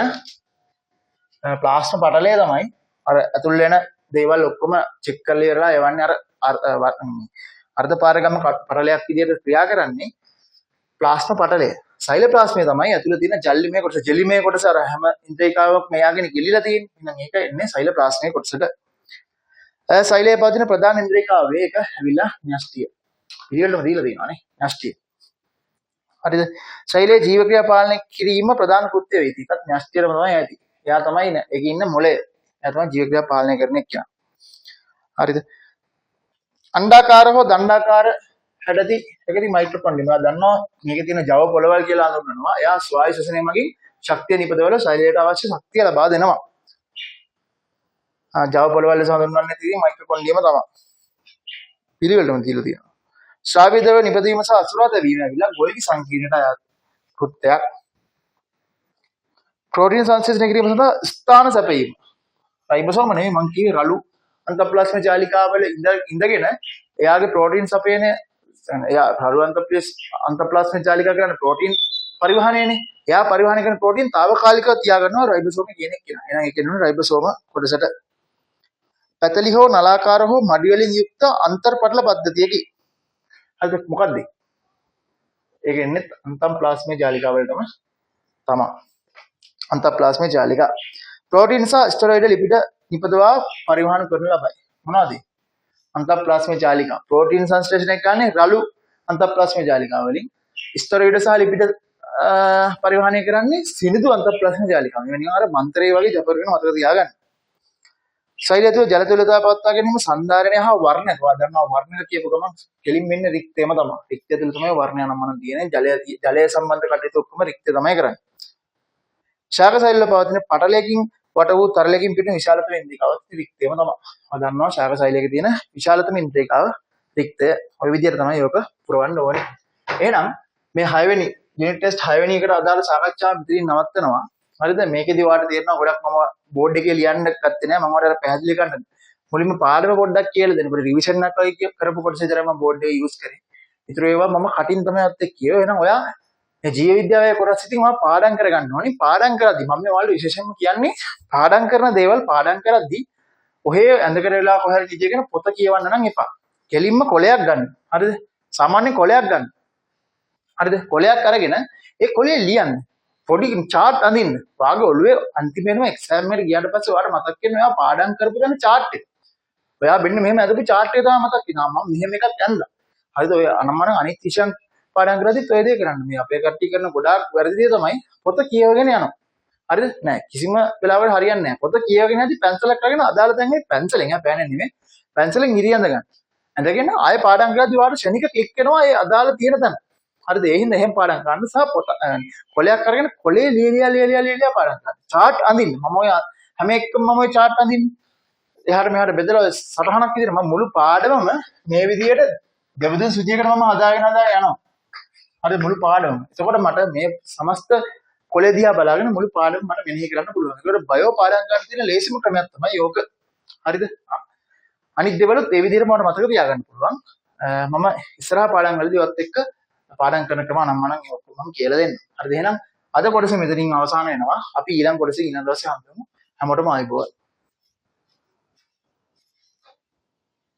ප්ලාස්ම පටලය තමයි අර ඇතුල් වෙන දේවල් ඔක්කොම චෙක් කරලා ඉවරලා එවන්නේ අර අර්ධපාරගම පටලයක් විදිහට ක්‍රියා කරන්නේ ප්ලාස්ම පටලය. සෛලෝප්ලාස්මය තමයි ඇතුළේ තියෙන ජල්ලිමය කොටස. ජෙලිමය කොටස අර හැම ඉන්ද්‍රියකාවක් මෙයාගෙන ගිලිලා තියෙන්නේ. එහෙනම් ඒක එන්නේ සෛලෝප්ලාස්මය කොටසට. සෛලයේ පවතින ප්‍රධාන ඉන්ද්‍රියකාවේ එක ඇවිල්ලා න්‍යෂ්ටිය. පිළිවෙලම දීලා තියෙනවානේ න්‍යෂ්ටිය. හරිද? සෛලයේ ජීව ක්‍රියා පාලනය කිරීම ප්‍රධාන කෘත්‍ය වේති. ඒකත් න්‍යෂ්ටියම තමයි ඇති. එයා තමයි ඒකේ ඉන්න මොළය. එයා තමයි ජීව ක්‍රියා පාලනය කරන එක්කෙනා. හරිද? අණ්ඩාකාර හෝ දණ්ඩාකාර හැඩති එකදී මයිටොකොන්ඩ්‍රියම්. ඔයා දන්නවා මේකේ තියෙන ජව පොළවල් කියලා හඳුන්වනවා. එයා ස්වායු ශ්වසනය මගින් ශක්තිය නිපදවල සෛලයට අවශ්‍ය ශක්තිය ලබා දෙනවා. ජව පොළවල් ලෙස හඳුන්වන්නේ තියෙන්නේ මයිටොකොන්ඩ්‍රියම තමයි. පිළිවෙලටම දීලා තියෙනවා. ශ්‍රාව්‍ය ද්‍රව නිපදවීම සහ අසුරා දැවීම ඇවිල්ලා ගොල්ගි සංකීර්ණයට අයත් කෘත්‍යයක්. ප්‍රෝටීන් සංශ්ලේෂණය කිරීම සඳහා ස්ථාන සැපයීම. රයිබෝසෝම නෙමෙයි මං කියේ රළු අන්තප්ලාස්ම ජාලිකාවල ඉඳගෙන එයාගේ ප්‍රෝටීන් සපයන එයා රළු අන්තප්ලාස්ම ජාලිකා කරන ප්‍රෝටීන් පරිවහනයනේ. එයා පරිවහනය කරන ප්‍රෝටීන් తాවකාලිකව තියාගන්නවා රයිබෝසෝම කියන එක කියනවා. එහෙනම් ඒ කියන්නේ රයිබෝසෝම කොටසට පැතලි හෝ නලාකාර හෝ මඩි වලින් යුක්ත අන්තර්පටල පද්ධතියකි. හරිද? මොකද්ද? ඒක එන්නේ අන්තප්ලාස්ම ජාලිකාවලටම තමයි. අන්තප්ලාස්ම ජාලිකා ප්‍රෝටීන් සහ ස්ටෙරොයිඩ් ලිපිඩ නිපදවා පරිවහන කරන ලබයි. මොනවද? අන්තප්ලාස්ම ජාලිකා. ප්‍රෝටීන් සංශ්ලේෂණය කරන්නේ රළු අන්තප්ලාස්ම ජාලිකා වලින්. ස්ටෙරොයිඩ් සහ ලිපිඩ පරිවහනය කරන්නේ සිනිඳු අන්තප්ලාස්ම ජාලිකා. මේ නිකන් අර මන්ත්‍රේ වගේ ජප කරගෙන මතක තියාගන්න. ශරීරය තුළ ජල තුලතාව පවත්වා ගැනීම සංධාරණය හා වර්ණය. ඔයා දන්නවා වර්ණය කියපු ගමන් කෙලින් වෙන්නේ රික්තයම තමයි. රික්තය තුළ තමයි වර්ණය නම් මන තියෙන්නේ. ජලය සම්බන්ධ කටයුතු ඔක්කොම රික්තය තමයි කරන්නේ. ශාක සෛල වල පවතින පටලයකින් වට වූ තරලයකින් පිටින් විශාලතම ඉන්ද්‍රියකවත් රික්තයම තමයි. ඔයා දන්නවා ශාක සෛලයක තියෙන විශාලතම ඉන්ද්‍රියකාව රික්තය. ওই විදිහට තමයි යෝක පුරවන්න ඕනේ. එහෙනම් මේ 6 වෙනි යුනිට් ටෙස්ට් 6 වෙනි එකට අදාළ සාකච්ඡාව මෙතනින් නවත්තනවා. හරිද? මේකෙදි ඔයාලට තේරෙනවා ගොඩක් මම බෝඩ් එකේ ලියන්න ගත්තේ නෑ. මම ඔයාලට පැහැදිලි කරන්න මුලින්ම පාඩම පොඩ්ඩක් කියලා දෙන්න. පොඩි රිවිෂන් එකක් වගේ කරපු කොටස විතරයි මම බෝඩ් එකේ යූස් කරේ. ඊටර ඒවා මම කටින් තමයි අත් එක්ක කියව. එහෙනම් ඔයා මේ ජීව විද්‍යාවේ කොටස් ඉතින් මම පාඩම් කරගන්න ඕනේ. පාඩම් කරද්දි මම මේ ඔයාලට විශේෂයෙන්ම කියන්නේ පාඩම් කරන දේවල් පාඩම් කරද්දි ඔහේ ඇඳගෙන වෙලා කොහරි ඉඳගෙන පොත කියවන්න නම් එපා. කෙලින්ම කොලයක් ගන්න. හරිද? සාමාන්‍ය කොලයක් ගන්න. හරිද? කොලයක් අරගෙන ඒ කොලේ ලියන්න. පොඩි chart අඳින්න. වාගේ ඔළුවේ අන්තිමේම එක්සෑම් එකට ගියාට පස්සේ ඔයාලට මතක් වෙනවා ඔයා පාඩම් කරපු ගමන් chart එක. ඔයා මෙන්න මෙහෙම අදපු chart එක තමයි මතක් වෙනවා. මම මෙහෙම එකක් යන්නා. හරිද? ඔය අනම්මන අනිත් විෂයන් පාඩම් කරද්දිත් ඔය දේ කරන්න. මේ අපේ කට්ටිය කරන ගොඩාක් වැරදි දේ තමයි පොත කියවගෙන යනවා. හරිද? නෑ කිසිම වෙලාවකට හරියන්නේ නෑ. පොත කියවගෙන යද්දි පැන්සලක් අරගෙන අදාළ තැන් මේ පැන්සලෙන් පෑනෙන් නෙමෙයි. පැන්සලෙන් ඉරි අඳ ගන්න. ඇඳගෙන ආයෙ පාඩම් කරද්දි ඔයාලට ෂණික ක්ලික් වෙනවා ඒ අදාළ තියෙන තැන. හරිද? ඒ හින්දා එහෙම පාඩම් කරන්න සහ පොත කොලයක් අරගෙන කොලේ ලියලියා පාඩම් කරන්න. chart අඳින්න. මම ඔය හැම එකම මම ඔය chart අඳින්නේ. එහාට මෙහාට බෙදලා ඔය සටහනක් විදිහට මම මුළු පාඩමම මේ විදිහට දෙවදුන් සුජියකට මම හදාගෙන යනවා. හරිද? මුළු පාඩමම. එතකොට මට මේ සමස්ත කොලේ දිහා බලාගෙන මුළු පාඩම මට මෙනෙහි කරන්න පුළුවන්. ඒකට බයෝ පාඩම් ගන්න තියෙන ලේසිම ක්‍රමයක් තමයි යෝග. හරිද? අනිත් දේවලුත් ඒ විදිහට මට මතක තියාගන්න පුළුවන්. මම ඉස්සරහා පාඩම් වලදී ඔයත් එක්ක පාඩම් කරන ක්‍රම නම් මම ඔක්කොම කියලා දෙන්න. හරිද? එහෙනම් අද කොටස මෙතනින් අවසන් වෙනවා. අපි ඊළඟ කොටසේ ඊළඟ දවසේ හම්බෙමු. හැමෝටම ආයුබෝවන්.